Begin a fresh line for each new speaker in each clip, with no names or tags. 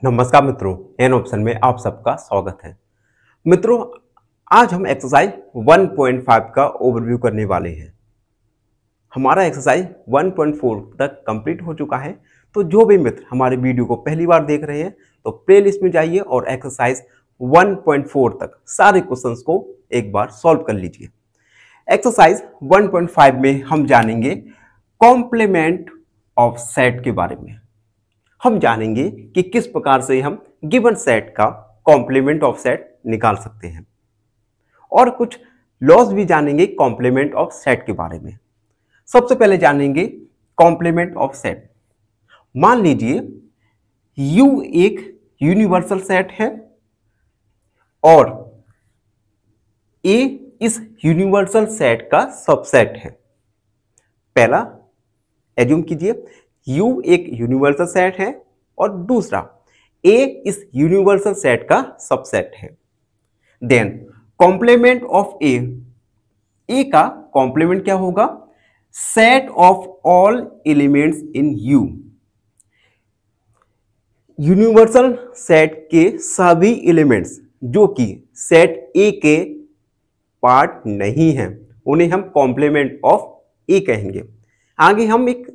नमस्कार मित्रों, an option में आप सबका स्वागत है। मित्रों, आज हम एक्सरसाइज 1.5 का ओवरव्यू करने वाले हैं। हमारा एक्सरसाइज 1.4 तक कंप्लीट हो चुका है। तो जो भी मित्र हमारे वीडियो को पहली बार देख रहे हैं तो प्लेलिस्ट में जाइए और एक्सरसाइज 1.4 तक सारे क्वेश्चंस को एक बार सॉल्व कर लीजिए। एक्सरसाइज 1.5 में हम जानेंगे कॉम्प्लीमेंट ऑफ सेट के बारे में। हम जानेंगे कि किस प्रकार से हम गिवन सेट का कॉम्प्लीमेंट ऑफ सेट निकाल सकते हैं और कुछ लॉज भी जानेंगे कॉम्प्लीमेंट ऑफ सेट के बारे में। सबसे पहले जानेंगे कॉम्प्लीमेंट ऑफ सेट। मान लीजिए U एक यूनिवर्सल सेट है और A इस यूनिवर्सल सेट का सबसेट है। पहला एज्यूम कीजिए U एक यूनिवर्सल सेट है और दूसरा A इस यूनिवर्सल सेट का सबसेट है। देन कॉम्प्लीमेंट ऑफ A का कॉम्प्लीमेंट क्या होगा? Set of all elements in U। Universal set के सभी एलिमेंट्स जो कि सेट A के पार्ट नहीं है उन्हें हम कॉम्प्लीमेंट ऑफ A कहेंगे। आगे हम एक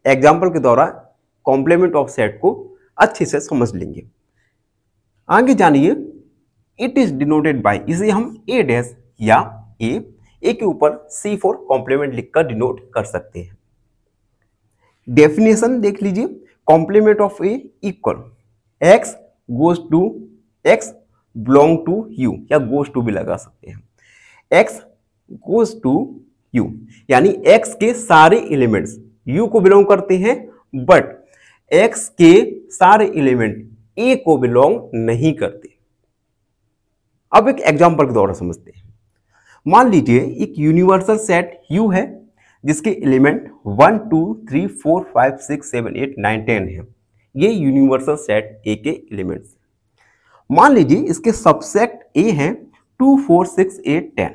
एग्जाम्पल के द्वारा कॉम्प्लीमेंट ऑफ सेट को अच्छे से समझ लेंगे। आगे जानिए, इट इज डिनोटेड बाय, इसे हम A डैश या A के ऊपर C फॉर कॉम्प्लीमेंट लिखकर डिनोट कर सकते हैं। डेफिनेशन देख लीजिए, complement of A equal X goes to X belong to U, या गोज टू भी लगा सकते हैं। X गोज टू U यानी X के सारे एलिमेंट्स U को बिलोंग करते हैं, बट X के सारे एलिमेंट A को बिलोंग नहीं करते। अब एक एग्जांपल के द्वारा समझते हैं। मान लीजिए एक यूनिवर्सल सेट U है जिसके एलिमेंट 1 2 3 4 5 6 7 8 9 10 है। ये यूनिवर्सल सेट A के एलिमेंट्स। मान लीजिए इसके सबसेट A है 2 4 6 8 10।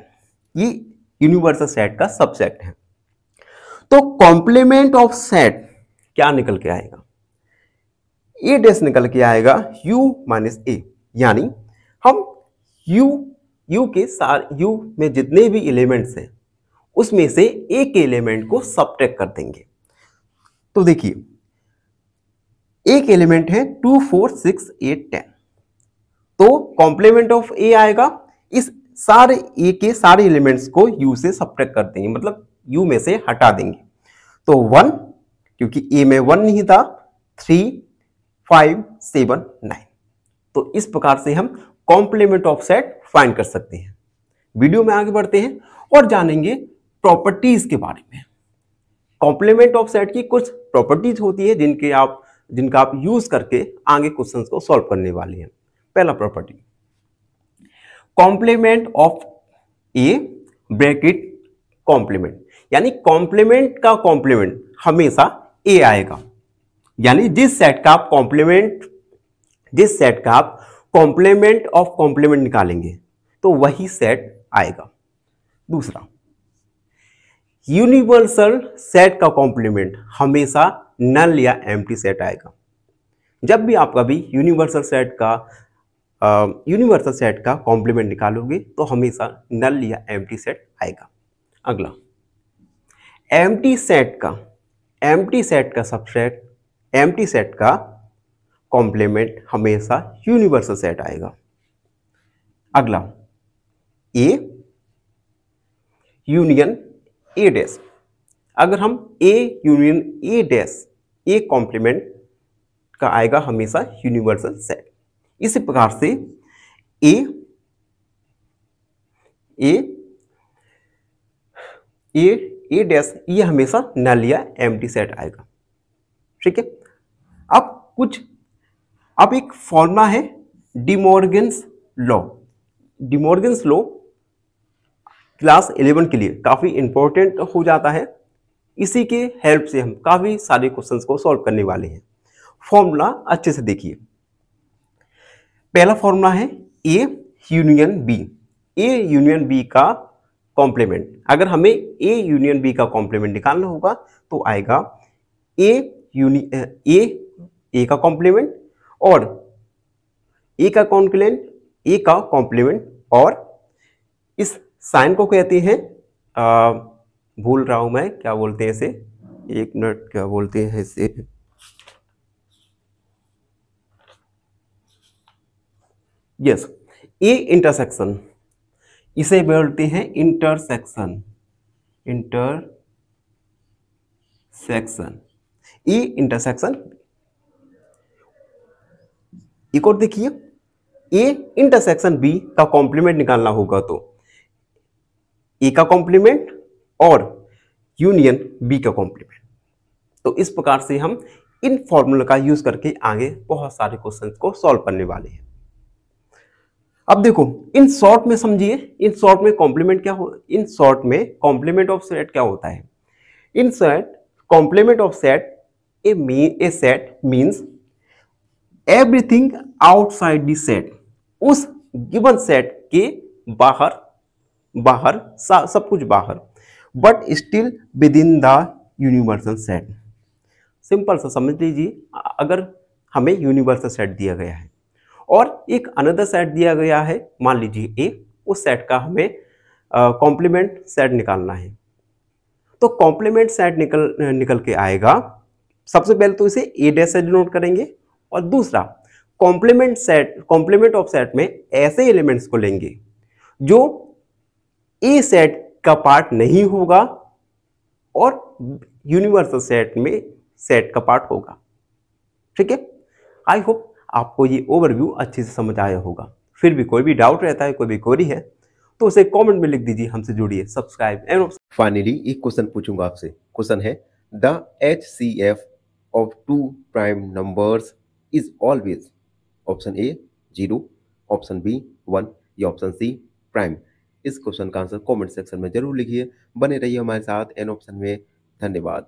ये यूनिवर्सल सेट का सबसेट है। तो कॉम्प्लीमेंट ऑफ सेट क्या निकल के आएगा? A डैश निकल के आएगा U माइनस A, यानी हम U में जितने भी एलिमेंट्स हैं उसमें से A के एलिमेंट को सब्ट्रैक्ट कर देंगे। तो देखिए, एक एलिमेंट है 2 4 6 8 10, तो कॉम्प्लीमेंट ऑफ A आएगा, इस सारे A के सारे एलिमेंट्स को U से सब्ट्रैक्ट कर देंगे, मतलब U में से हटा देंगे। तो 1, क्योंकि A में 1 नहीं था, 3 5 7 9। तो इस प्रकार से हम कॉम्प्लीमेंट ऑफ सेट फाइंड कर सकते हैं। वीडियो में आगे बढ़ते हैं और जानेंगे प्रॉपर्टीज के बारे में। कॉम्प्लीमेंट ऑफ सेट की कुछ प्रॉपर्टीज होती है जिनका आप यूज करके आगे क्वेश्चंस को सॉल्व करने वाले हैं। पहला property, complement of A bracket complement, यानी कॉम्प्लीमेंट का कॉम्प्लीमेंट हमेशा A आएगा। यानी जिस सेट का आप कॉम्प्लीमेंट ऑफ कॉम्प्लीमेंट निकालेंगे तो वही सेट आएगा। दूसरा, यूनिवर्सल सेट का कॉम्प्लीमेंट हमेशा नल या एम्प्टी सेट आएगा। जब भी आप कभी यूनिवर्सल सेट का कॉम्प्लीमेंट निकालोगे तो हमेशा नल या एम्प्टी सेट आएगा। अगला, एम्प्टी सेट का कॉम्प्लीमेंट हमेशा यूनिवर्सल सेट आएगा। अगला, A यूनियन A डैश, अगर हम A union A dash, A complement का आएगा हमेशा यूनिवर्सल सेट। इसी प्रकार से A डैश ये हमेशा नल या एम्प्टी सेट आएगा। ठीक है। अब एक फॉर्मूला है De Morgan's law. De Morgan's law class 11 के लिए काफी इंपॉर्टेंट हो जाता है। इसी के हेल्प से हम काफी सारे क्वेश्चंस को सॉल्व करने वाले हैं। फॉर्मूला अच्छे से देखिए। पहला फॉर्मूला है A union B। A union B का कॉम्प्लीमेंट, अगर हमें A यूनियन B का कॉम्प्लीमेंट निकालना होगा तो आएगा A का कॉम्प्लीमेंट और ए का कॉम्प्लीमेंट और इस साइन को कहते हैं भूल रहा हूं मैं, क्या बोलते हैं इसे, एक मिनट, क्या बोलते हैं इसे, यस, ए इंटरसेक्शन, इसे बोलते हैं इंटरसेक्शन, ए इंटरसेक्शन। एक और देखिए, ए इंटरसेक्शन बी का कॉम्प्लीमेंट निकालना होगा तो ए का कॉम्प्लीमेंट और यूनियन बी का कॉम्प्लीमेंट। तो इस प्रकार से हम इन फॉर्मूला का यूज करके आगे बहुत सारे क्वेश्चंस को सॉल्व करने वाले हैं। अब देखो, इन शॉर्ट में समझिए, इन शॉर्ट में कॉम्प्लीमेंट क्या हो, इन शॉर्ट में कॉम्प्लीमेंट ऑफ सेट क्या होता है। In set complement of set A set means everything outside the set, उस गिवन सेट के बाहर सब कुछ बाहर, but still within the universal set. Simple सा समझ लीजिए, अगर हमें यूनिवर्सल सेट दिया गया है और एक अनदर सेट दिया गया है, मान लीजिए ए, उस सेट का हमें कॉम्प्लीमेंट सेट निकालना है, तो कॉम्प्लीमेंट सेट निकल के आएगा। सबसे पहले तो इसे ए डैश से डिनोट करेंगे और दूसरा कॉम्प्लीमेंट ऑफ सेट में ऐसे एलिमेंट्स को लेंगे जो ए सेट का पार्ट नहीं होगा और यूनिवर्सल सेट में सेट का पार्ट होगा। ठीक है, आई होप आपको ये ओवरव्यू अच्छे से समझ आया होगा। फिर भी कोई भी डाउट रहता है, कोई भी क्वेरी है, तो उसे कमेंट में लिख दीजिए, हमसे जुड़िए, सब्सक्राइब एंड फाइनली एक क्वेश्चन पूछूंगा आपसे। क्वेश्चन है, the HCF of two prime numbers is always option A 0, option B 1 या ऑप्शन सी प्राइम। इस क्वेश्चन का आंसर कमेंट सेक्शन में जरूर लिखिए। बने रहिए हमारे साथ एन ऑप्शन में। धन्यवाद।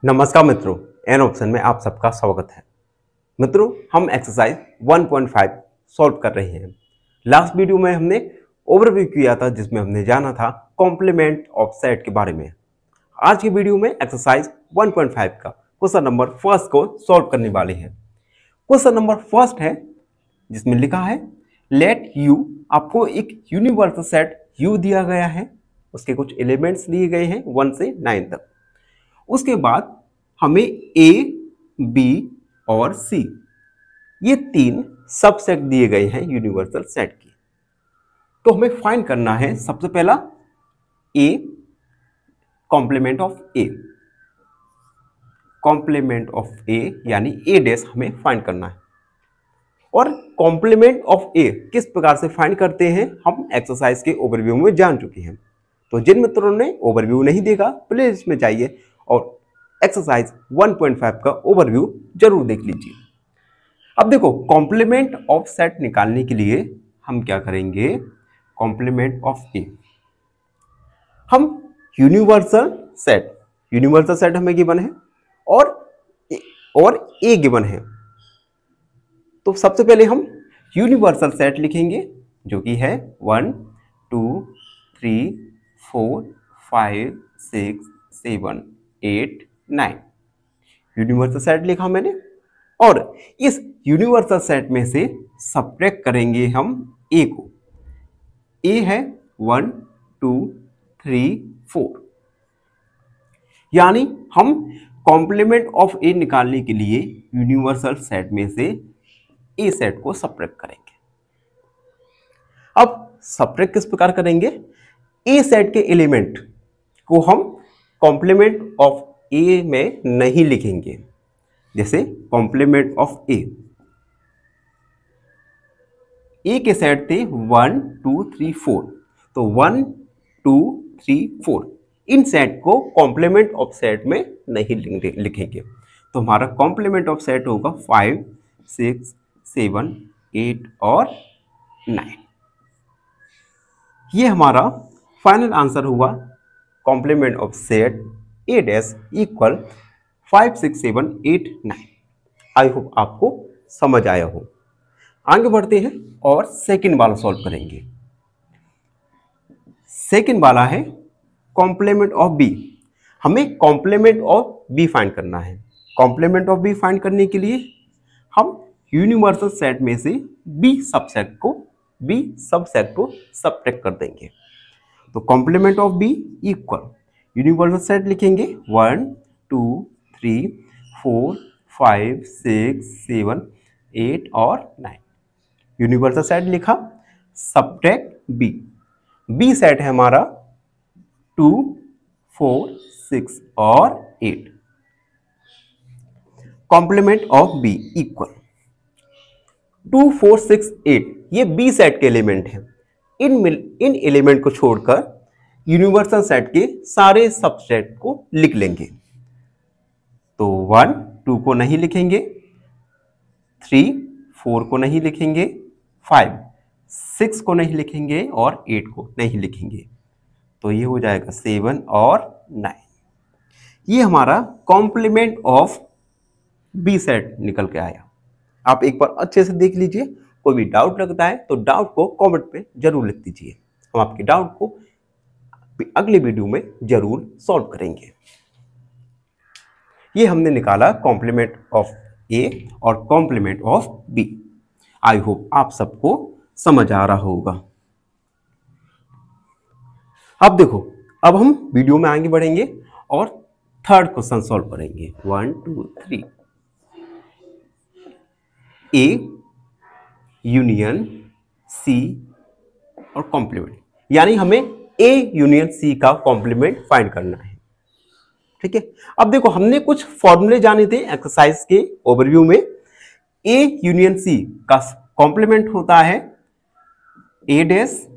नमस्कार मित्रों, एन ऑप्शन में आप सबका स्वागत है। मित्रों, हम एक्सरसाइज 1.5 सॉल्व कर रहे हैं। लास्ट वीडियो में हमने ओवरव्यू किया था, जिसमें हमने जाना था कॉम्प्लीमेंट ऑफ सेट के बारे में। आज की वीडियो में एक्सरसाइज 1.5 का क्वेश्चन नंबर फर्स्ट को सॉल्व करने वाले हैं। क्वेश्चन नंबर फर्स्ट है, जिसमें लिखा है लेट यू, आपको एक यूनिवर्सल सेट यू दिया गया है, उसके कुछ एलिमेंट्स दिए गए हैं 1 से 9 तक। उसके बाद हमें ए, बी और सी, ये 3 सबसेट दिए गए हैं यूनिवर्सल सेट की। तो हमें फाइंड करना है सबसे पहला A complement of A, complement of A यानी ए डैश हमें फाइंड करना है। और कॉम्प्लीमेंट ऑफ ए किस प्रकार से फाइंड करते हैं हम एक्सरसाइज के ओवरव्यू में जान चुके हैं। तो जिन मित्रों ने ओवरव्यू नहीं देखा, प्लेलिस्ट में जाइए और एक्सरसाइज 1.5 का ओवरव्यू जरूर देख लीजिए। अब देखो, कॉम्प्लीमेंट ऑफ सेट निकालने के लिए हम क्या करेंगे, कॉम्प्लीमेंट ऑफ ए, हम यूनिवर्सल सेट हमें गिवन है और ए गिवन है। तो सबसे पहले हम यूनिवर्सल सेट लिखेंगे, जो कि है 1 2 3 4 5 6 7 8 9। यूनिवर्सल सेट लिखा मैंने, और इस यूनिवर्सल सेट में से सब्ट्रैक्ट करेंगे हम ए को। ए है 1 2 3 4, यानी हम कॉम्प्लीमेंट ऑफ ए निकालने के लिए यूनिवर्सल सेट में से ए सेट को सब्ट्रैक्ट करेंगे। अब सब्ट्रैक्ट किस प्रकार करेंगे, ए सेट के एलिमेंट को हम कॉम्प्लीमेंट ऑफ ए में नहीं लिखेंगे। जैसे कॉम्प्लीमेंट ऑफ ए के सेट थे 1 2 3 4, तो 1 2 3 4 इन सेट को कॉम्प्लीमेंट ऑफ सेट में नहीं लिखेंगे। तो हमारा कॉम्प्लीमेंट ऑफ सेट होगा 5 6 7 8 और 9। ये हमारा फाइनल आंसर हुआ complement of set A dash equal 5 6 7 8 9। I hope आपको समझ आया हो। आगे बढ़ते हैं और सेकंड वाला सॉल्व करेंगे। सेकंड वाला है कॉम्प्लीमेंट ऑफ बी। हमें कॉम्प्लीमेंट ऑफ बी फाइंड करना है। कॉम्प्लीमेंट ऑफ बी फाइंड करने के लिए हम यूनिवर्सल सेट में से बी सबसेट को सबट्रैक्ट कर देंगे। तो complement of B equal universal set लिखेंगे 1 2 3 4 5 6 7 8 और 9। यूनिवर्सल सेट लिखा, सबट्रैक्ट बी। बी सेट है हमारा 2 4 6 और 8। कॉम्प्लीमेंट ऑफ बी इक्वल 2 4 6 8, ये बी सेट के एलिमेंट हैं। इन एलिमेंट को छोड़कर यूनिवर्सल सेट के सारे सबसेट को लिख लेंगे। तो 1 2 को नहीं लिखेंगे, 3 4 को नहीं लिखेंगे, 5 6 को नहीं लिखेंगे और 8 को नहीं लिखेंगे। तो ये हो जाएगा 7 और 9। ये हमारा कॉम्प्लीमेंट ऑफ बी सेट निकल के आया। आप एक बार अच्छे से देख लीजिए। कोई भी डाउट लगता है तो डाउट को कमेंट पे जरूर लिख दीजिए। हम आपके डाउट को अगले वीडियो में जरूर सॉल्व करेंगे। ये हमने निकाला कॉम्प्लीमेंट ऑफ ए और complement of B. I hope आप सबको समझ आ रहा होगा। अब देखो, अब हम वीडियो में आगे बढ़ेंगे और थर्ड क्वेश्चन सॉल्व करेंगे। 1 2 3 ए यूनियन सी और कॉम्प्लीमेंट, यानी हमें ए यूनियन सी का कॉम्प्लीमेंट फाइंड करना है। ठीक है, अब देखो हमने कुछ फॉर्मूले जाने थे एक्सरसाइज के ओवरव्यू में। ए यूनियन सी का कॉम्प्लीमेंट होता है ए डैश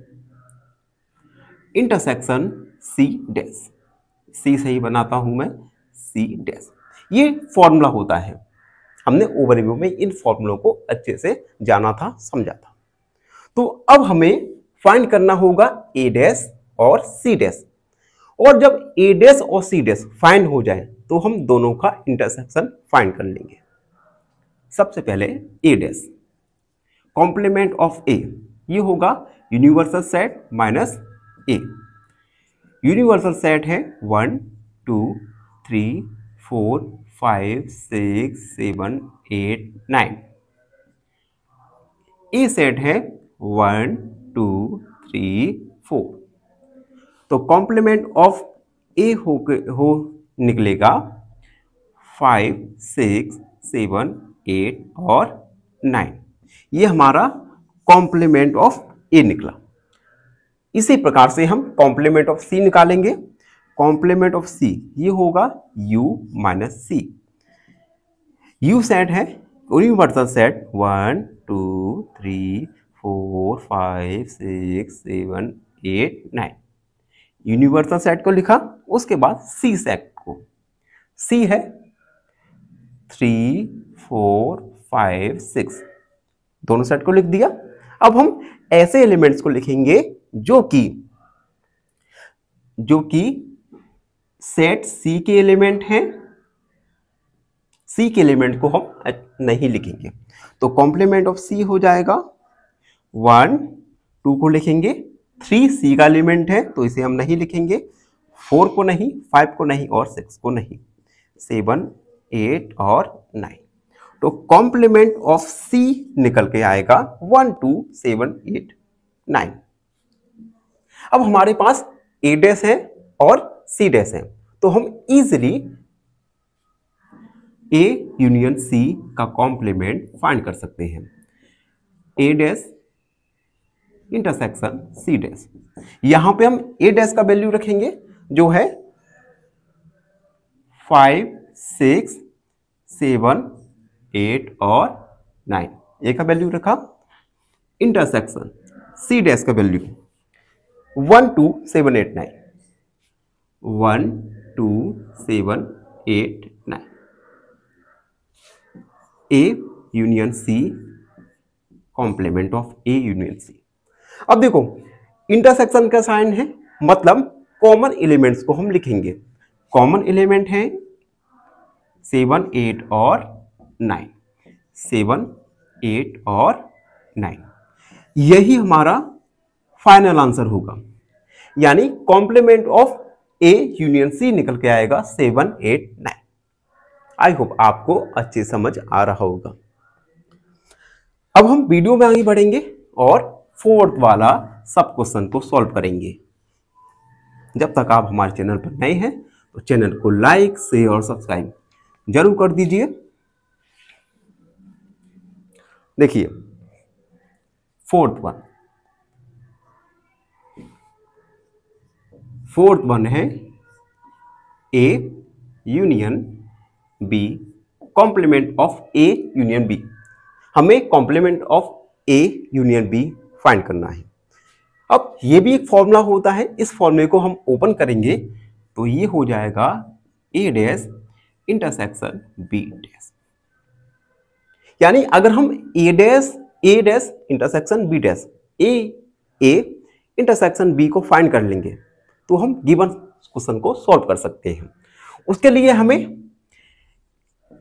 इंटरसेक्शन सी डैश। सी सही बनाता हूं मैं, सी डैश, ये फॉर्मूला होता है। हमने ओवरव्यू में इन फॉर्मूलों को अच्छे से जाना था, समझा था। तो अब हमें फाइंड करना होगा ए डैश और सी डैश। और जब ए डैश और सी डैश फाइंड हो जाए तो हम दोनों का इंटरसेक्शन फाइंड कर लेंगे। सबसे पहले ए डैश, कॉम्प्लीमेंट ऑफ ए, ये होगा universal set minus A. Universal set है 1 2 3 4 5 6 7 8 9। ए सेट है 1 2 3 4। तो कॉम्प्लीमेंट ऑफ ए हो निकलेगा 5 6 7 8 और 9। ये हमारा कॉम्प्लीमेंट ऑफ ए निकला। इसी प्रकार से हम कॉम्प्लीमेंट ऑफ सी निकालेंगे। कॉम्प्लीमेंट ऑफ सी ये होगा u minus C. U set है यूनिवर्सल सेट 1 2 3 4 5 6 7 8 9। यूनिवर्सल सेट को लिखा, उसके बाद सी सेट को, सी है 3 4 5 6, दोनों सेट को लिख दिया। अब हम ऐसे एलिमेंट्स को लिखेंगे जो कि सेट सी के एलिमेंट हैं। सी के एलिमेंट को हम नहीं लिखेंगे। तो कॉम्प्लीमेंट ऑफ सी हो जाएगा 1 2 को लिखेंगे, 3 सी का एलिमेंट है तो इसे हम नहीं लिखेंगे, 4 को नहीं, 5 को नहीं और 6 को नहीं, 7 8 और 9। तो कॉम्प्लीमेंट ऑफ सी निकल के आएगा 1 2 7 8 9। अब हमारे पास ए डैश है और सी डैश है, तो हम इजीली ए यूनियन सी का कॉम्प्लीमेंट फाइंड कर सकते हैं। ए डैश इंटरसेक्शन सी डैश, यहां पे हम ए डैश का वैल्यू रखेंगे जो है 5 6 7 8 और 9। ए का वैल्यू रखा। इंटरसेक्शन सी डैश का value 1 2 7 8 9, 1 2 7 8 9। A union C, complement of A union C. अब देखो इंटरसेक्शन का साइन है, मतलब कॉमन एलिमेंट्स को हम लिखेंगे। कॉमन एलिमेंट है 7 8 और 9, 7 8 और 9। यही हमारा फाइनल आंसर होगा। यानी complement of A union C निकल के आएगा 7, 8, 9। आई होप आपको अच्छी समझ आ रहा होगा। अब हम वीडियो में आगे बढ़ेंगे और फोर्थ वाला सब क्वेश्चन को सॉल्व करेंगे। जब तक आप हमारे चैनल पर नए हैं तो चैनल को लाइक, शेयर और सब्सक्राइब जरूर कर दीजिए। देखिए फोर्थ वन है A union B, complement of A union B. हमें complement of A union B find करना है। अब ये भी एक फॉर्मूला होता है, इस फॉर्मूले को हम ओपन करेंगे तो ये हो जाएगा A dash intersection B dash. यानी अगर हम A dash intersection B dash, A intersection B को फाइंड कर लेंगे तो हम गिवन क्वेश्चन को सॉल्व कर सकते हैं। उसके लिए हमें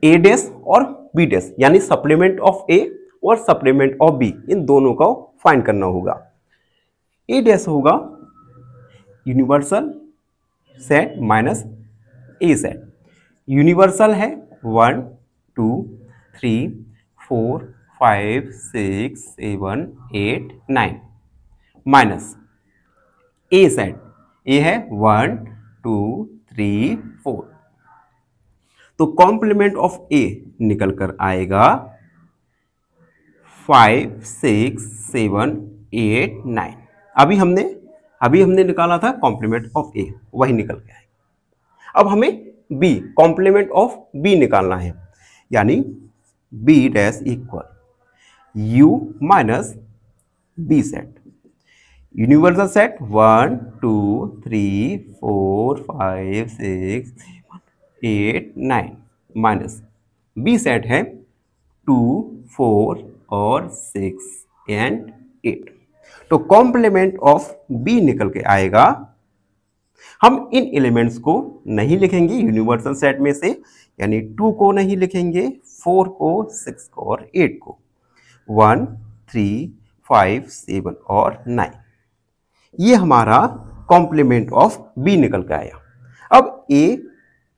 ए डैश और बी डैश यानी सप्लीमेंट ऑफ ए और सप्लीमेंट ऑफ बी, इन दोनों को फाइंड करना होगा। ए डैश होगा universal set minus A set. Universal है 1, 2, 3, 4, 5, 6, 7, 8, 9 माइनस ए सेट, ए है 1, 2, 3, 4। तो कॉम्प्लीमेंट ऑफ ए निकल कर आएगा 5, 6, 7, 8, 9। अभी हमने निकाला था कॉम्प्लीमेंट ऑफ ए, वही निकल के आएगा। अब हमें बी, कॉम्प्लीमेंट ऑफ बी निकालना है, यानी B dash equal U minus B set. Universal set 1, 2, 3, 4, 5, 6, 7, 8, 9 minus B set है 2, 4 और 6 एंड 8। तो कॉम्प्लीमेंट ऑफ बी निकल के आएगा, हम इन एलिमेंट्स को नहीं लिखेंगे यूनिवर्सल सेट में से, यानी 2 को नहीं लिखेंगे, 4 को, 6 को और 8 को। 1, 3, 5, 7 और 9, ये हमारा कॉम्प्लीमेंट ऑफ बी निकल के आया। अब ए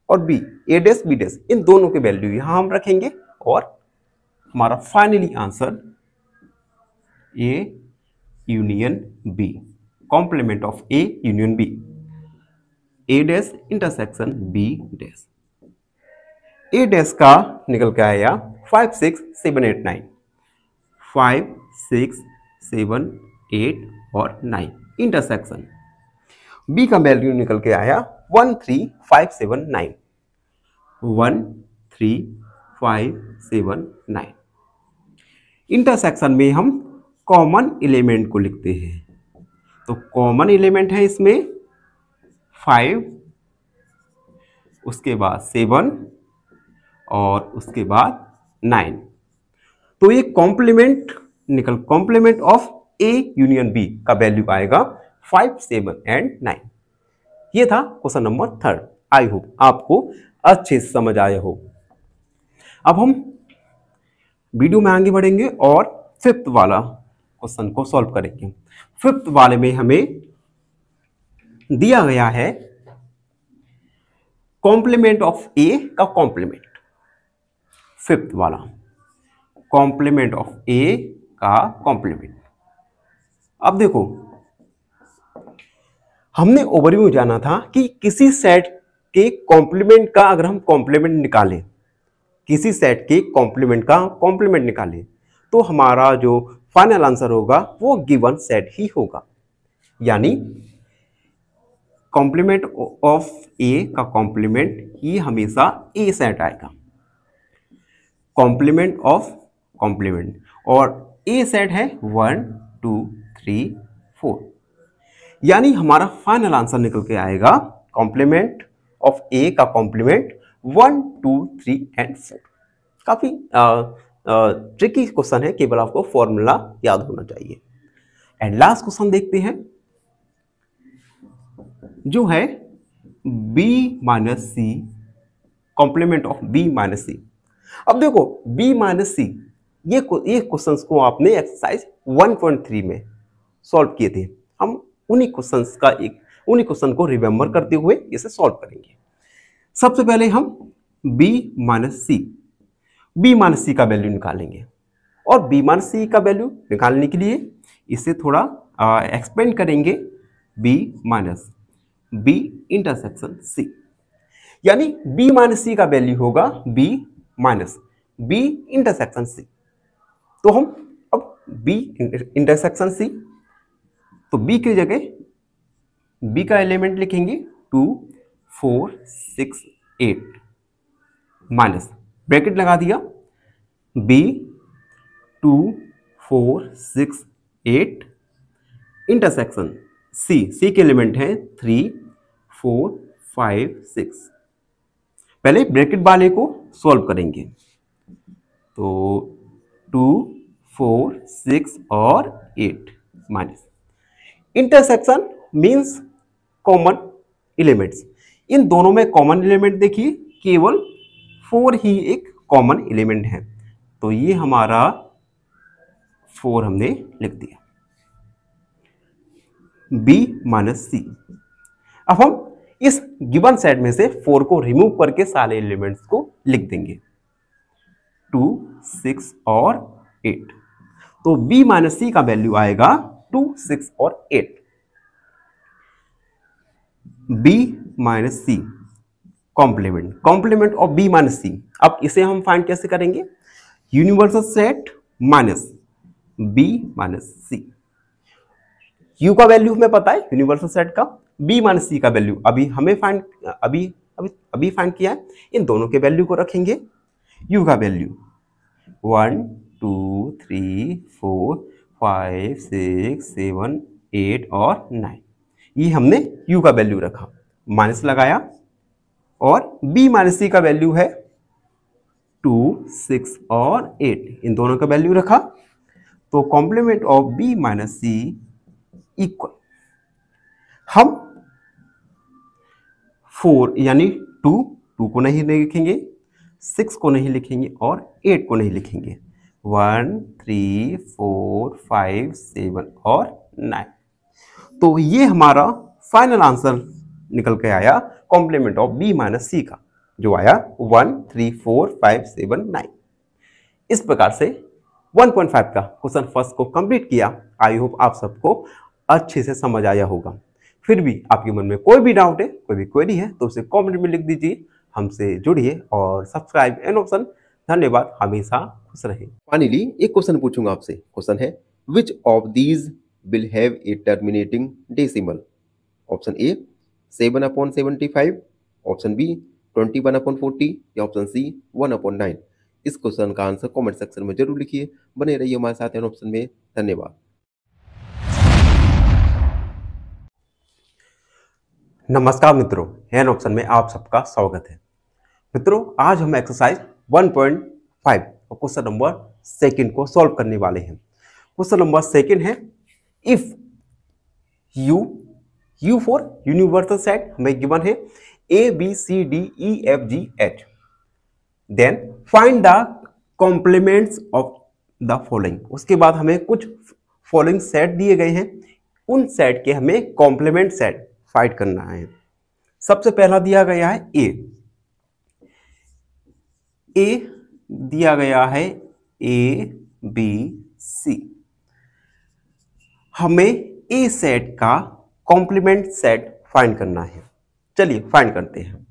और B, A dash B dash, इन दोनों के वैल्यू यहां हम रखेंगे और हमारा finally answer A union B, complement of A union B, A dash intersection B dash. A dash का निकल के आया 5, 6, 7, 8, 9, 5, 6, 7, 8 और 9 इंटरसेक्शन। बी का वैल्यू निकल के आया 1, 3, 5, 7, 9, 1, 3, 5, 7, 9। इंटरसेक्शन में हम कॉमन एलिमेंट को लिखते हैं, तो कॉमन एलिमेंट है इसमें 5, उसके बाद 7 और उसके बाद 9। तो ये complement of A union B का वैल्यू आएगा 5, 7 एंड 9। ये था क्वेश्चन नंबर 3। आई होप आपको अच्छे से समझ आया हो। अब हम वीडियो में आगे बढ़ेंगे और फिफ्थ वाला क्वेश्चन को सॉल्व करेंगे। फिफ्थ वाले में हमें दिया गया है कॉम्प्लीमेंट ऑफ ए का कॉम्प्लीमेंट। फिफ्थ वाला कॉम्प्लीमेंट ऑफ ए का कॉम्प्लीमेंट। अब देखो, हमने ओवरव्यू में जाना था कि किसी सेट के कॉम्प्लीमेंट का अगर हम कॉम्प्लीमेंट निकालें, किसी सेट के कॉम्प्लीमेंट का कॉम्प्लीमेंट निकालें, तो हमारा जो फाइनल आंसर होगा वो गिवन सेट ही होगा। यानी कॉम्प्लीमेंट ऑफ ए का कॉम्प्लीमेंट ही हमेशा ए सेट आएगा। कॉम्प्लीमेंट ऑफ कॉम्प्लीमेंट, और ए सेट है 1, 2, 3, 4। यानी हमारा फाइनल आंसर निकल के आएगा कॉम्प्लीमेंट ऑफ ए का कॉम्प्लीमेंट 1, 2, 3 एंड 4। काफी ट्रिकी क्वेश्चन है, केवल आपको फॉर्मूला याद होना चाहिए। एंड लास्ट क्वेश्चन देखते हैं, जो है b minus C, complement of b minus C. अब देखो b माइनस सी, ये क्वेश्चंस को आपने एक्सरसाइज 1.3 में सॉल्व किए थे। हम उन्हीं क्वेश्चंस का एक उन्हीं क्वेश्चन को रिमेंबर करते हुए इसे सॉल्व करेंगे। सबसे पहले हम b माइनस सी का वैल्यू निकालेंगे, और b माइनस सी का वैल्यू निकालने के लिए इसे थोड़ा एक्सपेंड करेंगे। b minus b intersection c, यानी b माइनस सी का वैल्यू होगा b minus b intersection c। तो हम अब b इंटरसेक्शन c, तो b की जगह b का एलिमेंट लिखेंगे 2 4 6 8 माइनस ब्रैकेट लगा दिया b 2 4 6 8 इंटरसेक्शन c के एलिमेंट है 3 4 5 6। पहले ब्रैकेट वाले को सॉल्व करेंगे, तो 2 4 6 और 8 minus intersection means common elements. इन दोनों में कॉमन एलिमेंट देखिए केवल 4 ही एक कॉमन एलिमेंट है, तो ये हमारा 4 हमने लिख दिया b माइनस सी। अब हम इस गिवन सेट में से 4 को रिमूव करके सारे एलिमेंट्स को लिख देंगे 2 6 और 8, तो b माइनस सी का वैल्यू आएगा 2 6 और 8। b minus C complement of b minus C. अब इसे हम फाइंड कैसे करेंगे? Universal set minus b minus C. u का वैल्यू हमें पता है यूनिवर्सल सेट का, b माइनस सी का वैल्यू अभी हमें अभी फाइंड किया है। इन दोनों के वैल्यू को रखेंगे। u का वैल्यू 1 2 3 4 5 6 7 8 और 9, ये हमने u का वैल्यू रखा, माइनस लगाया, और b माइनस सी का वैल्यू है 2 6 और 8, इन दोनों का वैल्यू रखा, तो complement of b minus C equal, हम 4 यानी 2 को नहीं लिखेंगे, 6 को नहीं लिखेंगे और 8 को नहीं लिखेंगे, 1 3 4 5 7 और 9। तो ये हमारा फाइनल आंसर निकल के आया complement of b minus C का, जो आया 1 3 4 5 7 9। इस प्रकार से 1.5 का क्वेश्चन फर्स्ट को कंप्लीट किया। आई होप आप सबको अच्छे से समझ आया होगा। फिर भी आपके मन में कोई भी डाउट है, कोई भी क्वेरी है, तो उसे कमेंट में लिख दीजिए, हमसे जुड़िए और सब्सक्राइब एन ऑप्शन। धन्यवाद, हमेशा खुश रहें। फाइनली एक क्वेश्चन पूछूंगा आपसे। क्वेश्चन है which of these will have a terminating decimal? Option A 7/75, option B 21/40 या ऑप्शन सी 1/9। इस क्वेश्चन का आंसर कमेंट सेक्शन में जरूर लिखिए। बने रहिए हमारे साथ एन ऑप्शन में। धन्यवाद। नमस्कार मित्रों, एन ऑप्शन में आप सबका स्वागत है। मित्रों, आज हम एक्सरसाइज 1.5 और क्वेश्चन नंबर सेकंड को सॉल्व करने वाले हैं। क्वेश्चन नंबर सेकंड है if U for universal set हमें गिवन है A B C D E F G H, then find the complements of the following. उसके बाद हमें कुछ फॉलोइंग सेट दिए गए हैं, उन सेट के हमें कॉम्प्लीमेंट सेट फाइंड करना है। सबसे पहला दिया गया है A दिया गया है A B C। हमें A सेट का कॉम्प्लीमेंट सेट फाइंड करना है। चलिए फाइंड करते हैं।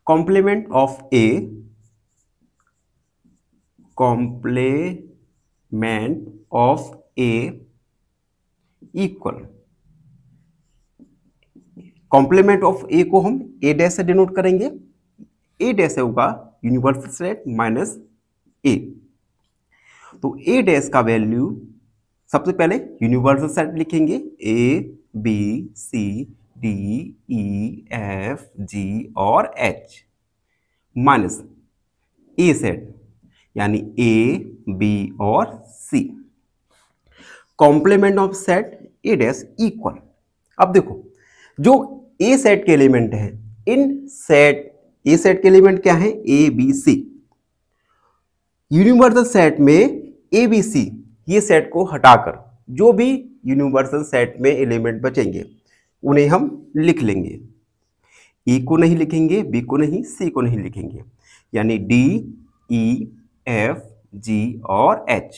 Complement of A, complement of A equal, complement of A को हम A डैश से डिनोट करेंगे। A डैश होगा यूनिवर्सल सेट माइनस A, तो A डैश का वैल्यू सबसे पहले यूनिवर्सल सेट लिखेंगे A B C D E F G और H माइनस A सेट यानी A B और C। Complement of set A dash equal. अब देखो जो A सेट के एलिमेंट हैं, इन सेट A सेट के एलिमेंट क्या है? A B C। Universal set में A B C ये सेट को हटाकर जो भी यूनिवर्सल सेट में एलिमेंट बचेंगे, उन्हें हम लिख लेंगे। ई को नहीं लिखेंगे, बी को नहीं, सी को नहीं लिखेंगे, यानी डी, ई, एफ, जी और एच।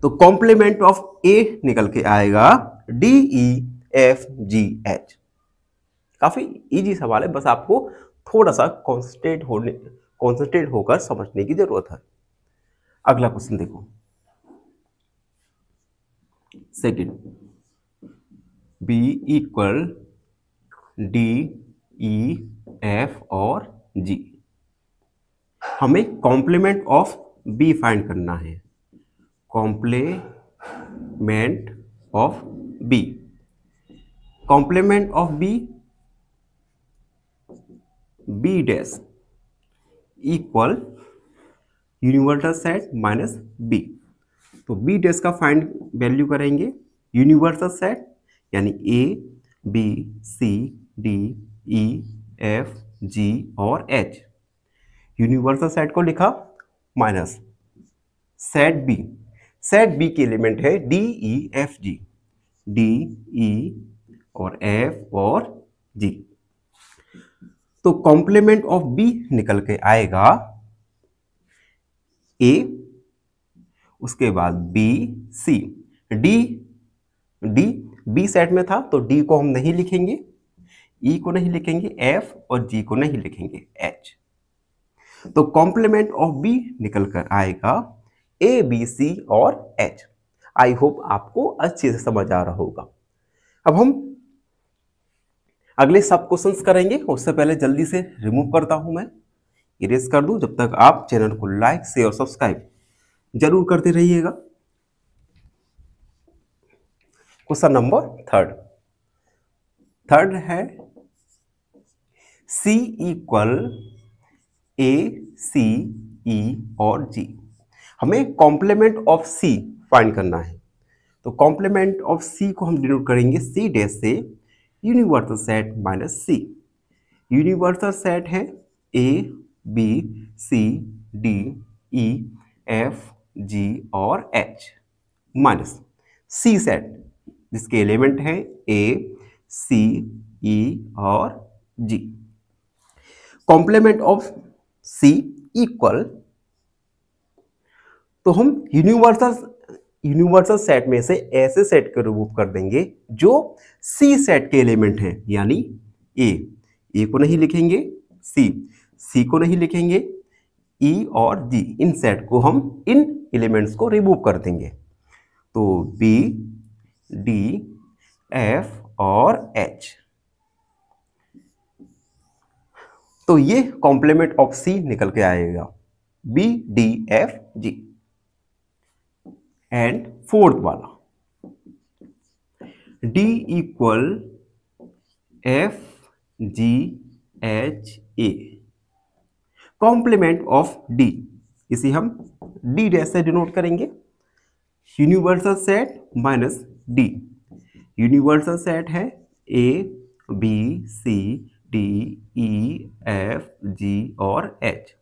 तो कॉम्प्लीमेंट ऑफ ए निकल के आएगा डी, ई, एफ, जी, एच। काफी इजी सवाल है, बस आपको थोड़ा सा कॉन्सेंट्रेट होकर समझने की जरूरत है। अगला क्वेश्चन देखो, second, B equal D, E, F और जी। हमें कॉम्प्लीमेंट ऑफ बी फाइंड करना है। Complement of B, complement of B, B dash equal universal set minus B. तो बी डैश का फाइंड वैल्यू करेंगे यूनिवर्सल सेट, यानी A, B, C, D, E, F, G और H. Universal set को लिखा minus set B. Set B के element है D, E, F, G, D, E और एफ और जी। तो कॉम्प्लीमेंट ऑफ बी निकल के आएगा ए, उसके बाद B, C, D, D B set में था तो डी को हम नहीं लिखेंगे, ई को नहीं लिखेंगे, एफ और जी को नहीं लिखेंगे, एच। तो कॉम्प्लीमेंट ऑफ बी निकल कर आएगा ए, बी, सी और एच। आई होप आपको अच्छे से समझ आ रहा होगा। अब हम अगले सब क्वेश्चंस करेंगे, उससे पहले जल्दी से रिमूव करता हूं मैं, इरेज कर दूं। जब तक आप चैनल को लाइक, शेयर और सब्सक्राइब जरूर करते रहिएगा। क्वेश्चन नंबर थर्ड है C इक्वल ए, सी, ई और जी। हमें कॉम्प्लीमेंट ऑफ C फाइंड करना है। तो कॉम्प्लीमेंट ऑफ C को हम डिनोट करेंगे C डैश से universal set minus C। Universal set है A, B, C, D, E, F, G और H माइनस C सेट जिसके एलिमेंट है A, C, E और G। Complement of C equal, तो हम यूनिवर्सल सेट में से ऐसे सेट को रिमूव कर देंगे जो C सेट के एलिमेंट हैं, यानी A को नहीं लिखेंगे, C को नहीं लिखेंगे, E और G, इन सेट को हम इन एलिमेंट्स को रिमूव कर देंगे। तो B, D, F और H। तो ये कॉम्प्लीमेंट ऑफ C निकल के आएगा B, D, F, G। And fourth वाला D equal F, G, H, A। Complement of D, इसे हम D डैश से डिनोट करेंगे। Universal set minus D। Universal set है A, B, C, D, E, F, G और H।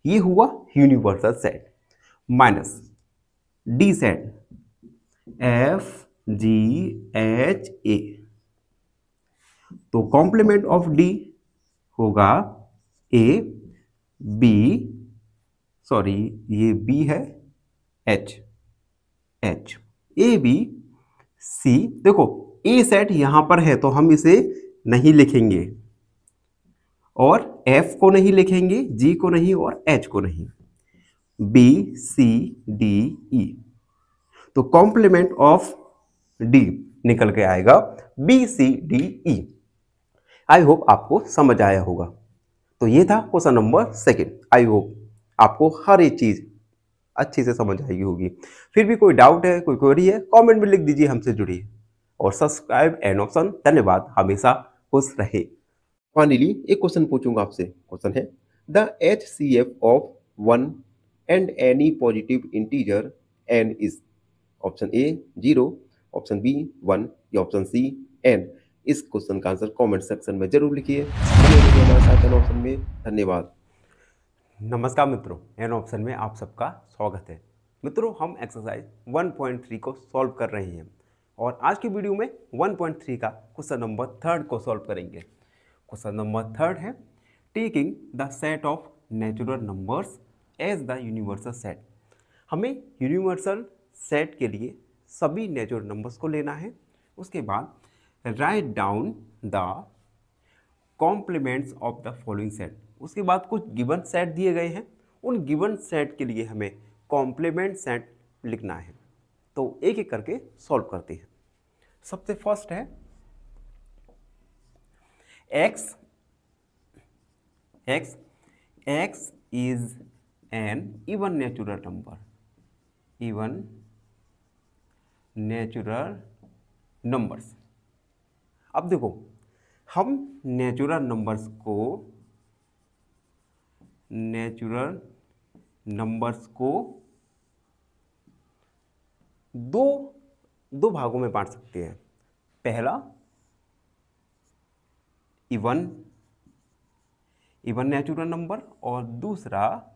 ये हुआ universal set minus D set F, G, H, A। तो complement of D होगा A, B, सॉरी ये B है, H, A, B, C। देखो A set यहां पर है तो हम इसे नहीं लिखेंगे और F को नहीं लिखेंगे, G को नहीं और H को नहीं, B, C, D, E। तो कॉम्प्लीमेंट ऑफ D निकल के आएगा B, C, D, E। आई होप आपको समझ आया होगा। तो ये था क्वेश्चन नंबर सेकंड। आई होप आपको हर एक चीज अच्छे से समझ आई होगी। फिर भी कोई डाउट है, कोई क्वेरी है, कमेंट में लिख दीजिए, हमसे जुड़िए और सब्सक्राइब एंड ऑप्शन। धन्यवाद, हमेशा खुश रहे। फाइनली एक क्वेश्चन पूछूंगा आपसे। क्वेश्चन है the HCF of 1 and any positive integer n is. Option A 0, option B 1 या ऑप्शन सी n। इस क्वेश्चन का आंसर कमेंट सेक्शन में जरूर लिखिए। हमारे साथ एन ऑप्शन में धन्यवाद। नमस्कार मित्रों, एन ऑप्शन में आप सबका स्वागत है। मित्रों हम एक्सरसाइज 1.3 को सॉल्व कर रहे हैं और आज की वीडियो में 1.3 का क्वेश्चन नंबर 3 को सॉल्व करेंगे। क्वेश्चन नंबर 3 है taking the set of natural numbers as the universal set. हमें यूनिवर्सल सेट के लिए सभी नेचुरल नंबर्स को लेना है। उसके बाद write down the complements of the following set. उसके बाद कुछ गिवन सेट दिए गए हैं, उन गिवन सेट के लिए हमें कॉम्प्लीमेंट सेट लिखना है। तो एक एक करके सॉल्व करते हैं। सबसे फर्स्ट है x is an even natural number. Even natural numbers. अब देखो हम नेचुरल नंबर्स को दो भागों में बांट सकते हैं। पहला इवन नेचुरल नंबर और दूसरा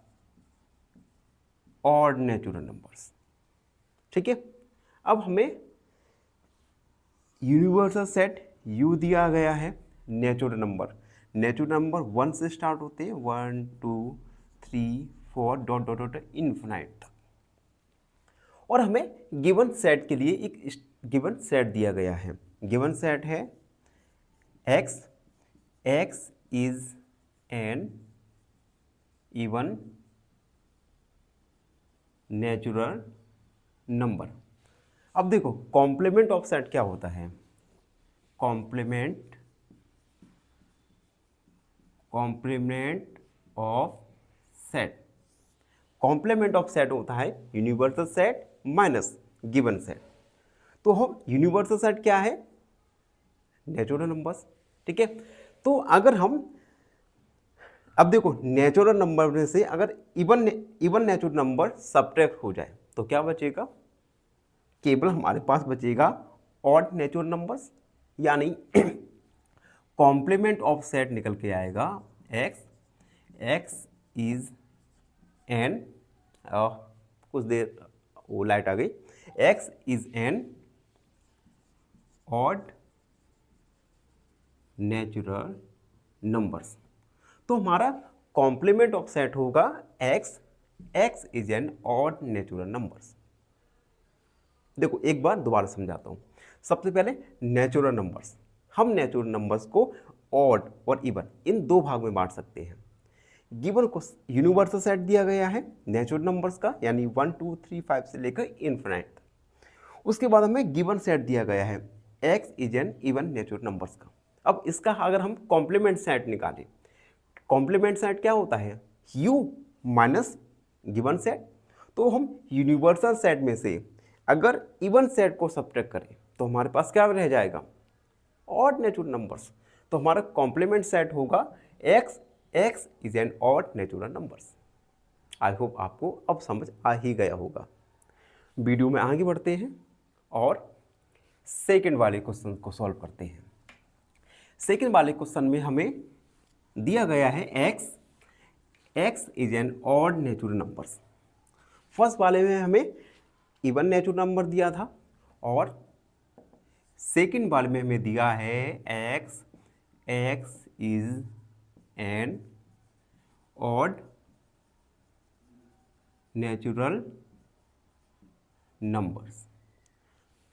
ऑड नेचुरल नंबर्स। ठीक है, अब हमें यूनिवर्सल सेट U दिया गया है। नेचुरल नंबर 1 से स्टार्ट होते हैं, 1 2 3 4 डॉट डॉट डॉट इन्फिनाइट। और हमें गिवन सेट के लिए एक गिवन सेट दिया गया है। गिवन सेट है x is an even natural number. अब देखो कॉम्प्लीमेंट ऑफ सेट क्या होता है? Complement of set. Complement of set होता है universal set minus given set. तो हम यूनिवर्सल सेट क्या है? Natural numbers. ठीक है, तो अगर हम अब देखो नेचुरल नंबर में से अगर इवन नेचुरल नंबर सब्ट्रैक्ट हो जाए तो क्या बचेगा? केवल हमारे पास बचेगा ऑड नेचुरल नंबर्स, यानी कॉम्प्लीमेंट ऑफ सेट निकल के आएगा x इज एन, कुछ देर वो लाइट आ गई, x is N odd natural numbers. तो हमारा कॉम्प्लीमेंट ऑफ सेट होगा x is N odd natural numbers. देखो एक बार दोबारा समझाता हूँ। सबसे पहले नेचुरल नंबर्स, हम नेचुरल नंबर्स को ऑड और इवन इन दो भाग में बांट सकते हैं। गिवन को यूनिवर्सल सेट दिया गया है नेचुरल नंबर्स का, यानी 1 2 3 5 से लेकर इन्फिनाइट। उसके बाद हमें गिवन सेट दिया गया है x is an even natural numbers का। अब इसका अगर हम कॉम्प्लीमेंट सेट निकालें, कॉम्प्लीमेंट सेट क्या होता है? u minus given set. तो हम यूनिवर्सल सेट में से अगर इवन सेट को सब्ट्रैक्ट करें तो हमारे पास क्या रह जाएगा? Odd natural numbers. तो हमारा कॉम्प्लीमेंट सेट होगा x is N odd natural numbers. I hope आपको अब समझ आ ही गया होगा। वीडियो में आगे बढ़ते हैं और सेकंड वाले क्वेश्चन को सॉल्व करते हैं। सेकंड वाले क्वेश्चन में हमें दिया गया है x is N odd natural numbers. First वाले में हमें इवन नेचुरल नंबर दिया था और सेकंड वाले में हमें दिया है x is N odd natural numbers.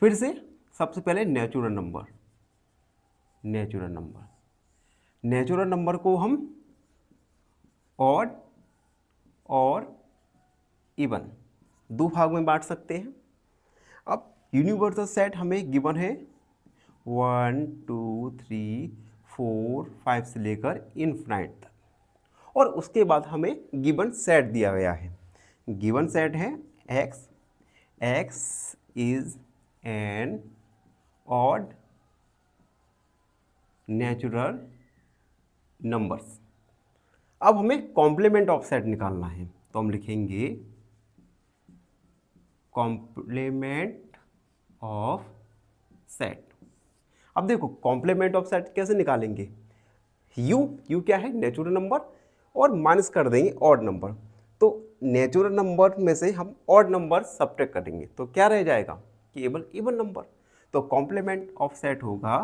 फिर से सबसे पहले नेचुरल नंबर को हम ऑड और इवन दो भाग में बांट सकते हैं। अब यूनिवर्सल सेट हमें गिवन है 1 2 3 4 5 से लेकर इन्फिनाइट तक, और उसके बाद हमें गिवन सेट दिया गया है। गिवन सेट है x is N odd natural numbers. अब हमें कॉम्प्लीमेंट ऑफ सेट निकालना है, तो हम लिखेंगे कॉम्प्लीमेंट ऑफ सेट। अब देखो कॉम्प्लीमेंट ऑफ सेट कैसे निकालेंगे? u क्या है? नेचुरल नंबर, और माइनस कर देंगे ऑड नंबर। तो नेचुरल नंबर में से हम ऑड नंबर सब्ट्रैक्ट करेंगे तो क्या रह जाएगा? केवल इवन नंबर। तो कॉम्प्लीमेंट ऑफ सेट होगा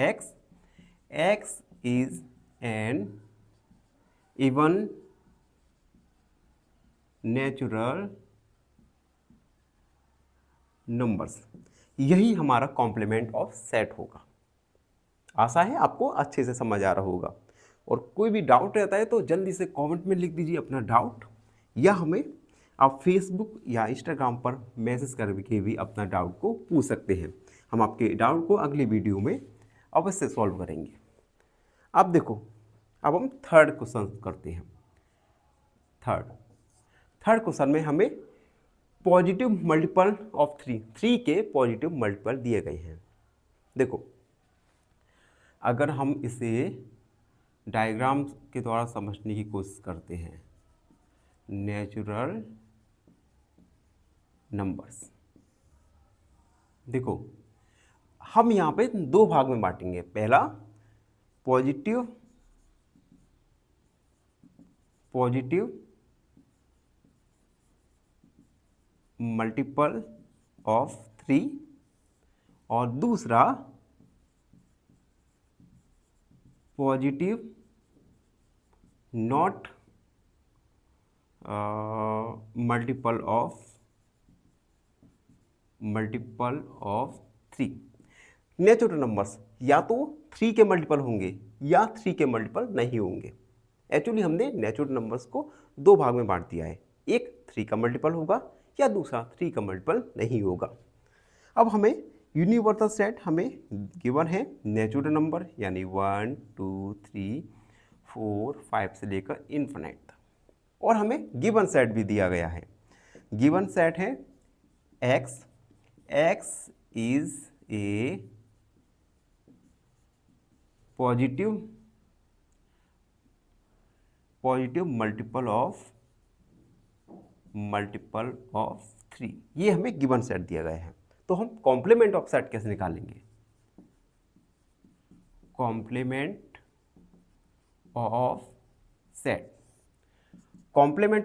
x, x is an even natural numbers. यही हमारा कॉम्प्लीमेंट ऑफ सेट होगा। आशा है आपको अच्छे से समझ आ रहा होगा। और कोई भी डाउट रहता है तो जल्दी से कमेंट में लिख दीजिए अपना डाउट, या हमें आप फेसबुक या इंस्टाग्राम पर मैसेज करके भी अपना डाउट को पूछ सकते हैं। हम आपके डाउट को अगली वीडियो में अवश्य सॉल्व करेंगे। अब देखो, अब हम थर्ड क्वेश्चन करते हैं। थर्ड क्वेश्चन में हमें पॉजिटिव मल्टीपल ऑफ 3 के पॉजिटिव मल्टीपल दिए गए हैं। देखो, अगर हम इसे डायग्राम के द्वारा समझने की कोशिश करते हैं, नेचुरल नंबर्स, देखो हम यहाँ पे 2 भाग में बांटेंगे। पहला पॉजिटिव मल्टीपल ऑफ 3 और दूसरा positive not multiple of 3। Natural numbers या तो 3 के मल्टीपल होंगे या 3 के मल्टीपल नहीं होंगे। एक्चुअली हमने नेचुरल नंबर्स को 2 भाग में बांट दिया है, एक 3 का मल्टीपल होगा या दूसरा 3 का मल्टीपल नहीं होगा। अब हमें यूनिवर्सल सेट हमें गिवन है नेचुरल नंबर, यानी 1 2 3 4 5 से लेकर इन्फिनिट तक, और हमें गिवन सेट भी दिया गया है। गिवन सेट है x, x is A positive multiple of 3। ये हमें गिवन सेट दिया गया है। तो हम कॉम्प्लीमेंट ऑफ सेट कैसे निकालेंगे? कॉम्प्लीमेंट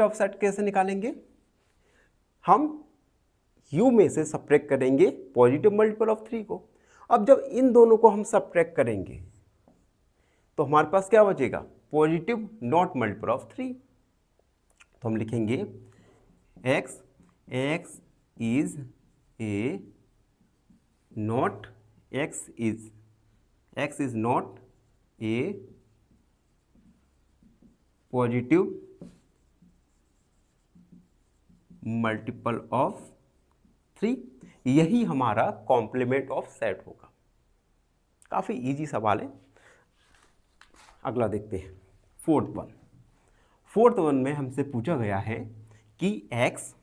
ऑफ सेट कैसे निकालेंगे? हम u में से सब्ट्रैक्ट करेंगे पॉजिटिव मल्टीपल ऑफ 3 को। अब जब इन दोनों को हम सब्ट्रैक्ट करेंगे तो हमारे पास क्या बचेगा? Positive not multiple of 3। तो हम लिखेंगे x is A not x is not A positive multiple of 3। यही हमारा कॉम्प्लीमेंट ऑफ सेट होगा। काफी इजी सवाल है। अगला देखते हैं, फोर्थ वन में हमसे पूछा गया है कि x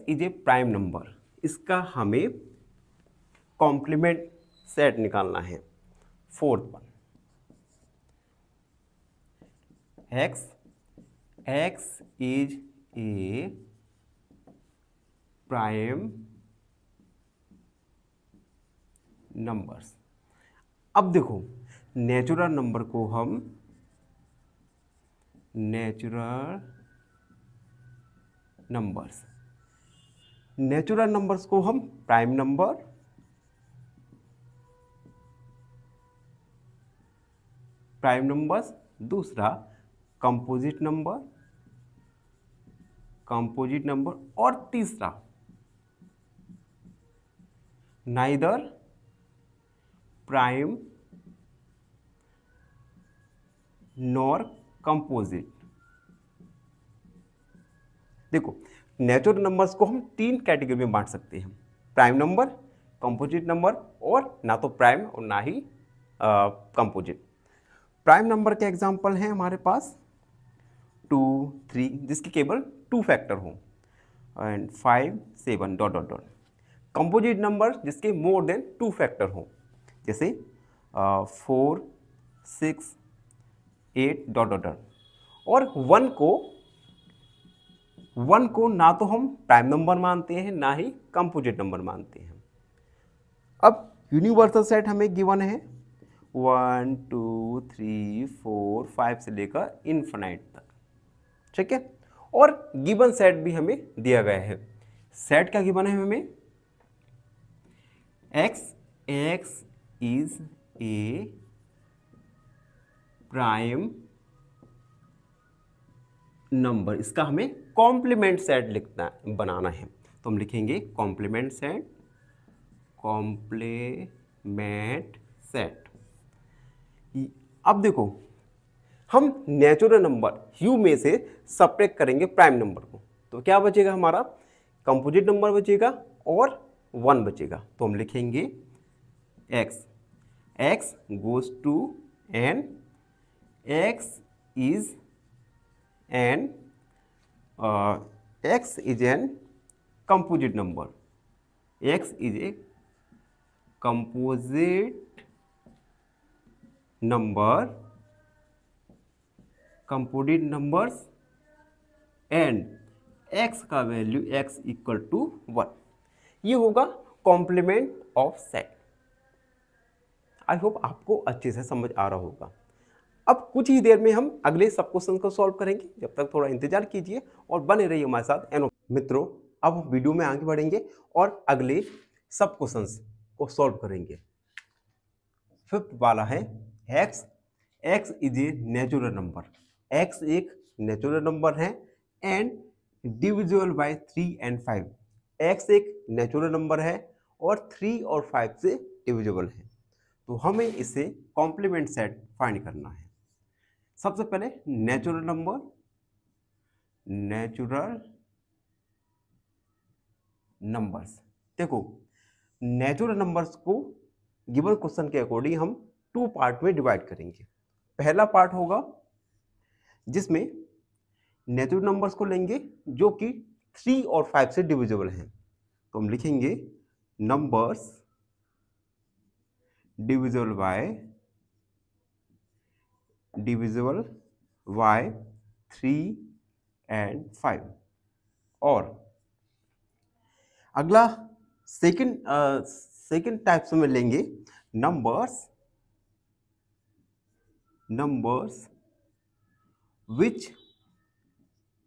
is A prime number, इसका हमें कॉम्प्लीमेंट सेट निकालना है। Fourth one, x is A prime numbers. अब देखो, नेचुरल नंबर को हम नेचुरल नंबर्स को हम प्राइम नंबर्स, दूसरा कंपोजिट नंबर और तीसरा नाइदर प्राइम नॉर कंपोजिट। देखो, नेचुरल नंबर्स को हम 3 कैटेगरी में बांट सकते हैं, प्राइम नंबर, कंपोजिट नंबर और ना तो प्राइम और ना ही कंपोजिट। प्राइम नंबर के एग्जांपल हैं हमारे पास 2 3 जिसके केवल 2 फैक्टर हों, and 5 7 dot dot dot. Composite number जिसके मोर देन 2 फैक्टर हों, जैसे 4 6 8 डॉट डॉट डॉट। और 1 को ना तो हम प्राइम नंबर मानते हैं ना ही कंपोजिट नंबर मानते हैं। अब यूनिवर्सल सेट हमें गिवन है 1 2 3 4 5 से लेकर इन्फिनिट तक, ठीक है। और गिवन सेट भी हमें दिया गया है। सेट क्या गिवन है हमें? X is a prime number, इसका हमें कॉम्प्लीमेंट सेट लिखना बनाना है, तो हम लिखेंगे कॉम्प्लीमेंट सेट, कॉम्प्लीमेंट सेट। अब देखो हम नेचुरल नंबर यू में से सब्ट्रैक्ट करेंगे प्राइम नंबर को, तो क्या बचेगा हमारा, कंपोजिट नंबर बचेगा और 1 बचेगा, तो हम लिखेंगे x goes to n, x is an composite number, x is a composite numbers and x का वैल्यू x इक्वल टू 1। ये होगा complement of set. I hope आपको अच्छे से समझ आ रहा होगा। अब कुछ ही देर में हम अगले सब क्वेश्चन को सॉल्व करेंगे, जब तक थोड़ा इंतजार कीजिए और बने रहिए हमारे साथ एनो। मित्रों अब हम वीडियो में आगे बढ़ेंगे और अगले सब क्वेश्चंस को सॉल्व करेंगे। फिफ्थ वाला है x is a natural number, x एक नेचुरल नंबर है and divisible by 3 and 5। x एक नेचुरल नंबर है और 3 और 5 से डिविजिबल है, तो हमें इसे कॉम्प्लीमेंट सेट फाइंड करना है। सबसे पहले नेचुरल नंबर्स, देखो नेचुरल नंबर्स को गिवन क्वेश्चन के अकॉर्डिंग हम 2 पार्ट में डिवाइड करेंगे। पहला पार्ट होगा जिसमें नेचुरल नंबर्स को लेंगे जो कि 3 और 5 से डिविजिबल हैं, तो हम लिखेंगे नंबर्स डिविजिबल बाय 3 and 5। और अगला सेकंड टाइप्स में लेंगे numbers which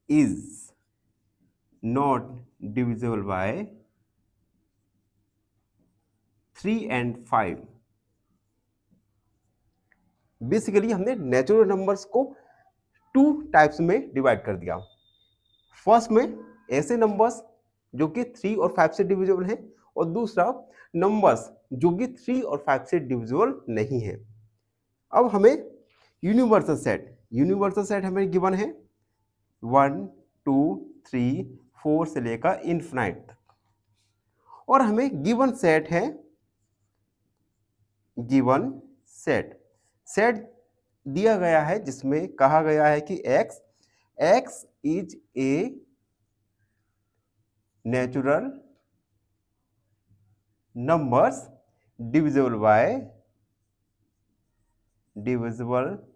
is not divisible by 3 and 5। Basically हमने नेचुरल नंबर्स को 2 टाइप्स में डिवाइड कर दिया। फर्स्ट में ऐसे नंबर्स जो कि 3 और 5 से डिविजिबल हैं, और दूसरा नंबर्स जो कि 3 और 5 से डिविजिबल नहीं है। अब हमें यूनिवर्सल सेट हमें गिवन है 1 2 3 4 से लेकर इन्फिनाइट तक, और हमें गिवन सेट दिया गया है जिसमें कहा गया है कि x is a natural numbers divisible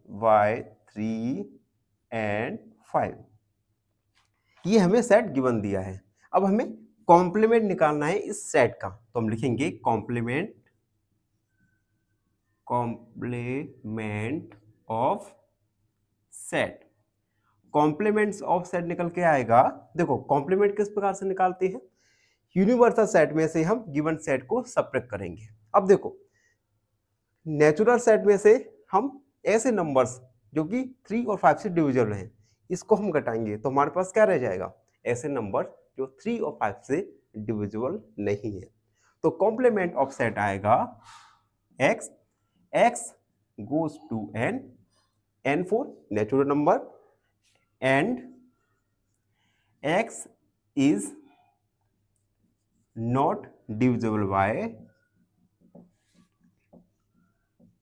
by 3 and 5। ये हमें सेट गिवन दिया है। अब हमें कॉम्प्लीमेंट निकालना है इस सेट का, तो हम लिखेंगे complement of set. Complements of set निकल के आएगा। देखो कॉम्प्लीमेंट किस प्रकार से निकालते हैं, यूनिवर्सल सेट में से हम गिवन सेट को सब्ट्रैक्ट करेंगे। अब देखो नेचुरल सेट में से हम ऐसे नंबर्स जो कि 3 और 5 से डिविजिबल हैं, इसको हम घटाएंगे, तो हमारे पास क्या रह जाएगा, ऐसे नंबर जो 3 और 5 से डिविजिबल नहीं है। तो कॉम्प्लीमेंट ऑफ सेट आएगा x goes to n for natural number and x is not divisible by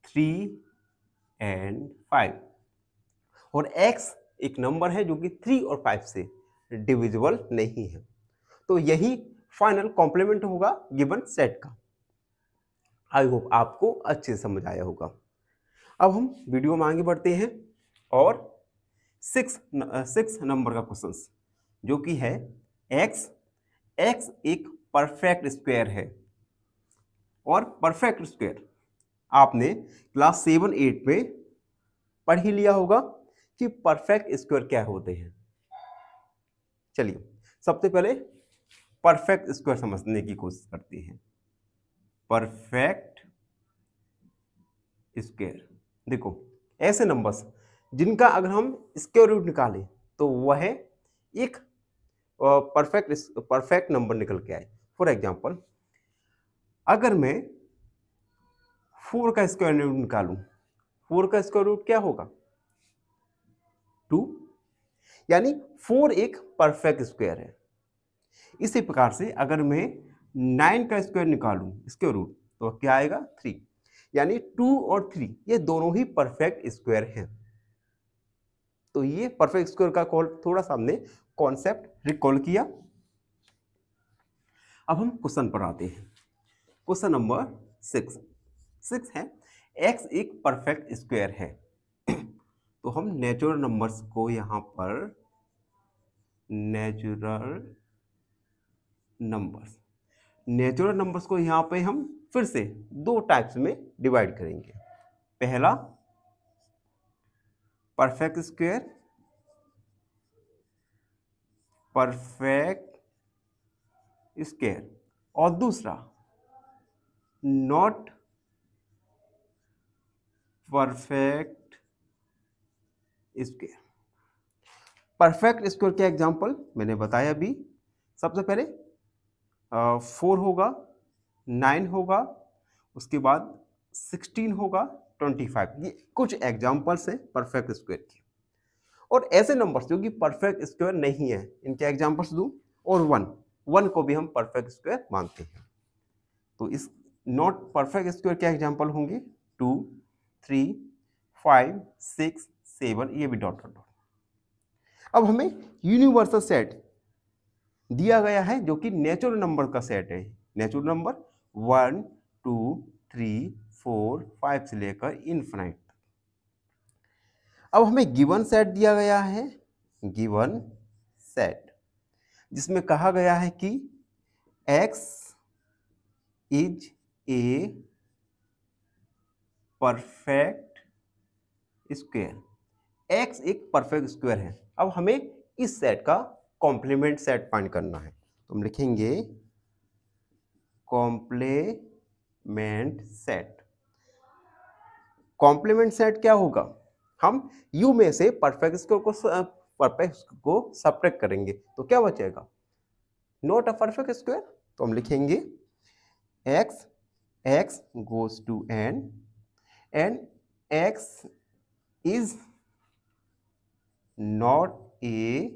3 and 5, और x एक नंबर है जो कि 3 और 5 से डिविजिबल नहीं है। तो यही फाइनल कॉम्प्लीमेंट होगा गिवन सेट का। आई होप आपको अच्छे से समझ आया होगा। अब हम वीडियो में आगे बढ़ते हैं और 6 नंबर का क्वेश्चन जो कि है x एक परफेक्ट स्क्वायर है, और परफेक्ट स्क्वायर आपने क्लास 7-8 में पढ़ ही लिया होगा कि परफेक्ट स्क्वायर क्या होते हैं। चलिए सबसे पहले परफेक्ट स्क्वायर समझने की कोशिश करते हैं। Perfect square. देखो ऐसे नंबर्स जिनका अगर हम स्क्वायर रूट निकालें तो वह एक परफेक्ट नंबर निकल के आए। फॉर एग्जांपल अगर मैं 4 का स्क्वायर रूट निकालूं, 4 का स्क्वायर रूट क्या होगा? 2, यानी 4 एक परफेक्ट स्क्वायर है। इसी प्रकार से अगर मैं 9 का स्क्वायर निकालूं स्क्वायर रूट तो क्या आएगा? 3, यानी 2 और 3 ये दोनों ही परफेक्ट स्क्वायर हैं। तो ये परफेक्ट स्क्वायर का थोड़ा सा हमने कॉन्सेप्ट रिकॉल किया। अब हम क्वेश्चन पर आते हैं। क्वेश्चन नंबर 6 है x एक परफेक्ट स्क्वायर है। तो हम नेचुरल नंबर्स को यहां पर नेचुरल नंबर्स को यहां पे हम फिर से 2 टाइप्स में डिवाइड करेंगे। पहला परफेक्ट स्क्वायर, और दूसरा not perfect square. Perfect square के एग्जांपल मैंने बताया अभी। सबसे पहले 4 होगा, 9 होगा, उसके बाद 16 होगा, 25। ये कुछ एग्जांपल्स हैं परफेक्ट स्क्वायर के। और ऐसे नंबर्स जो कि परफेक्ट स्क्वायर नहीं है, इनके एग्जांपल्स दूं। और 1 को भी हम परफेक्ट स्क्वायर मानते हैं। तो इस नॉट परफेक्ट स्क्वायर के एग्जांपल होंगे 2, 3, 5, 6, 7, ये भी डॉट डॉट। अब हमें यूनिवर्सल सेट दिया गया है जो कि नेचुरल नंबर का सेट है। नेचुरल नंबर 1, 2, 3, 4, 5 से लेकर इनफिनाइट। अब हमें गिवन सेट दिया गया है, गिवन सेट, जिसमें कहा गया है कि x is a perfect square. x एक परफेक्ट स्क्वायर है। अब हमें इस सेट का कॉम्प्लीमेंट सेट फाइंड करना है। तो हम लिखेंगे कॉम्प्लीमेंट सेट। कॉम्प्लीमेंट सेट क्या होगा? हम u में से परफेक्ट स्क्वायर को सब्ट्रैक्ट करेंगे तो क्या बचेगा? Not a perfect square. तो हम लिखेंगे x goes to n and x is not a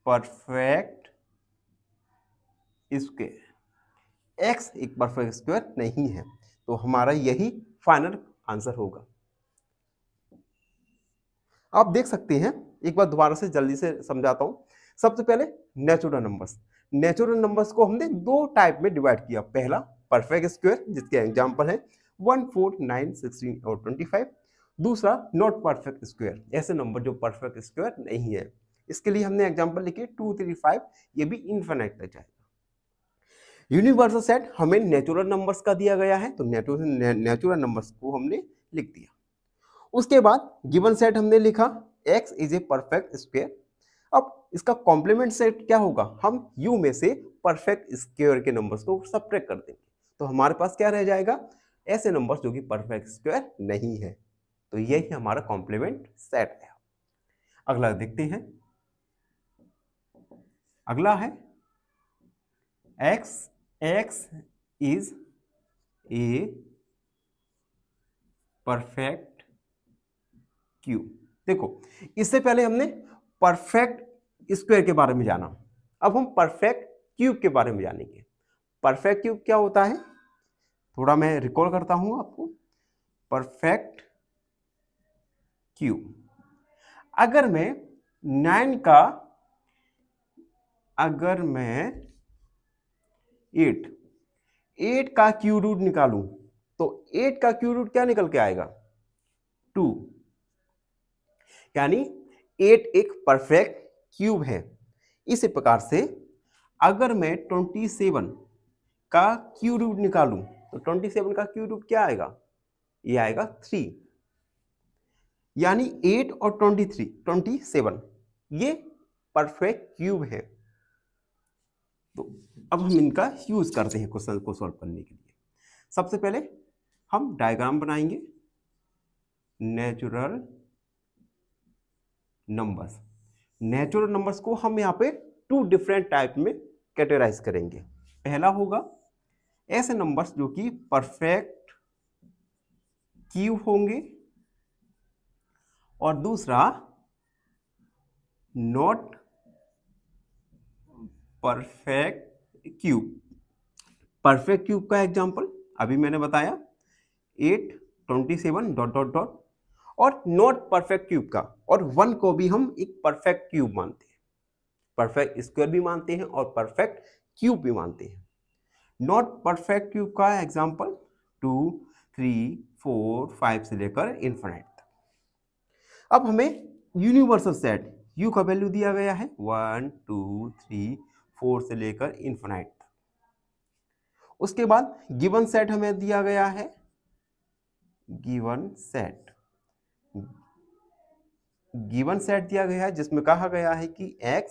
perfect square. x एक परफेक्ट स्क्वायर नहीं है। तो हमारा यही फाइनल आंसर होगा। आप देख सकते हैं, एक बार दोबारा से जल्दी से समझाता हूं। सबसे पहले नेचुरल नंबर्स को हमने 2 टाइप में डिवाइड किया। पहला परफेक्ट स्क्वायर, जिसके एग्जांपल है 1, 4, 9, 16 और 25। दूसरा नॉट परफेक्ट स्क्वायर, ऐसे नंबर जो परफेक्ट स्क्वायर नहीं है। इसके लिए हमने एग्जांपल लिखे 2, 3, 5, ये भी इनफिनिट तक जाएगा। यूनिवर्सल सेट हमें नेचुरल नंबर्स का दिया गया है, तो नेचुरल नंबर्स को हमने लिख दिया। उसके बाद गिवन सेट हमने लिखा x is a perfect square. अब इसका कॉम्प्लीमेंट सेट क्या होगा? हम u में से परफेक्ट स्क्वायर के नंबर्स को सब्ट्रैक्ट कर देंगे। तो हमारे पास क्या रह जाएगा? ऐसे नंबर्स जो कि परफेक्ट स्क्वायर नहीं है। तो यही हमारा कॉम्प्लीमेंट सेट है। अगला देखते हैं। अगला है x is a perfect cube. देखो इससे पहले हमने परफेक्ट स्क्वायर के बारे में जाना। अब हम परफेक्ट क्यूब के बारे में जानेंगे। परफेक्ट क्यूब क्या होता है? थोड़ा मैं रिकॉल करता हूं आपको। परफेक्ट क्यूब, अगर मैं 8 का क्यूब रूट निकालूं तो 8 का क्यूब रूट क्या निकल के आएगा? 2, यानी 8 एक परफेक्ट क्यूब है। इसी प्रकार से अगर मैं 27 का क्यूब रूट निकालूं तो 27 का क्यूब रूट क्या आएगा? ये आएगा 3, यानी 8 और 27 ये परफेक्ट क्यूब है। तो अब हम इनका यूज करते हैं क्वेश्चन को सॉल्व करने के लिए। सबसे पहले हम डायग्राम बनाएंगे नेचुरल नंबर्स। नेचुरल नंबर्स को हम यहाँ पे 2 डिफरेंट टाइप में कैटेगराइज करेंगे। पहला होगा ऐसे नंबर्स जो कि परफेक्ट क्यूब होंगे, और दूसरा not perfect cube. Perfect cube का एग्जांपल अभी मैंने बताया 8, 27 डॉट डॉट डॉट, और नॉट परफेक्ट क्यूब का, और 1 को भी हम एक परफेक्ट क्यूब मानते हैं, परफेक्ट स्क्वायर भी मानते हैं और परफेक्ट क्यूब भी मानते हैं। नॉट परफेक्ट क्यूब का एग्जांपल 2, 3, 4, 5 से लेकर इन्फिनिट तक। अब हमें यूनिवर्सल सेट यू का वैल्यू दिया गया है 1, 2, 3, 4 से लेकर इन्फिनिट तक। उसके बाद गिवन सेट हमें दिया गया है, गिवन सेट दिया गया है जिसमें कहा गया है कि x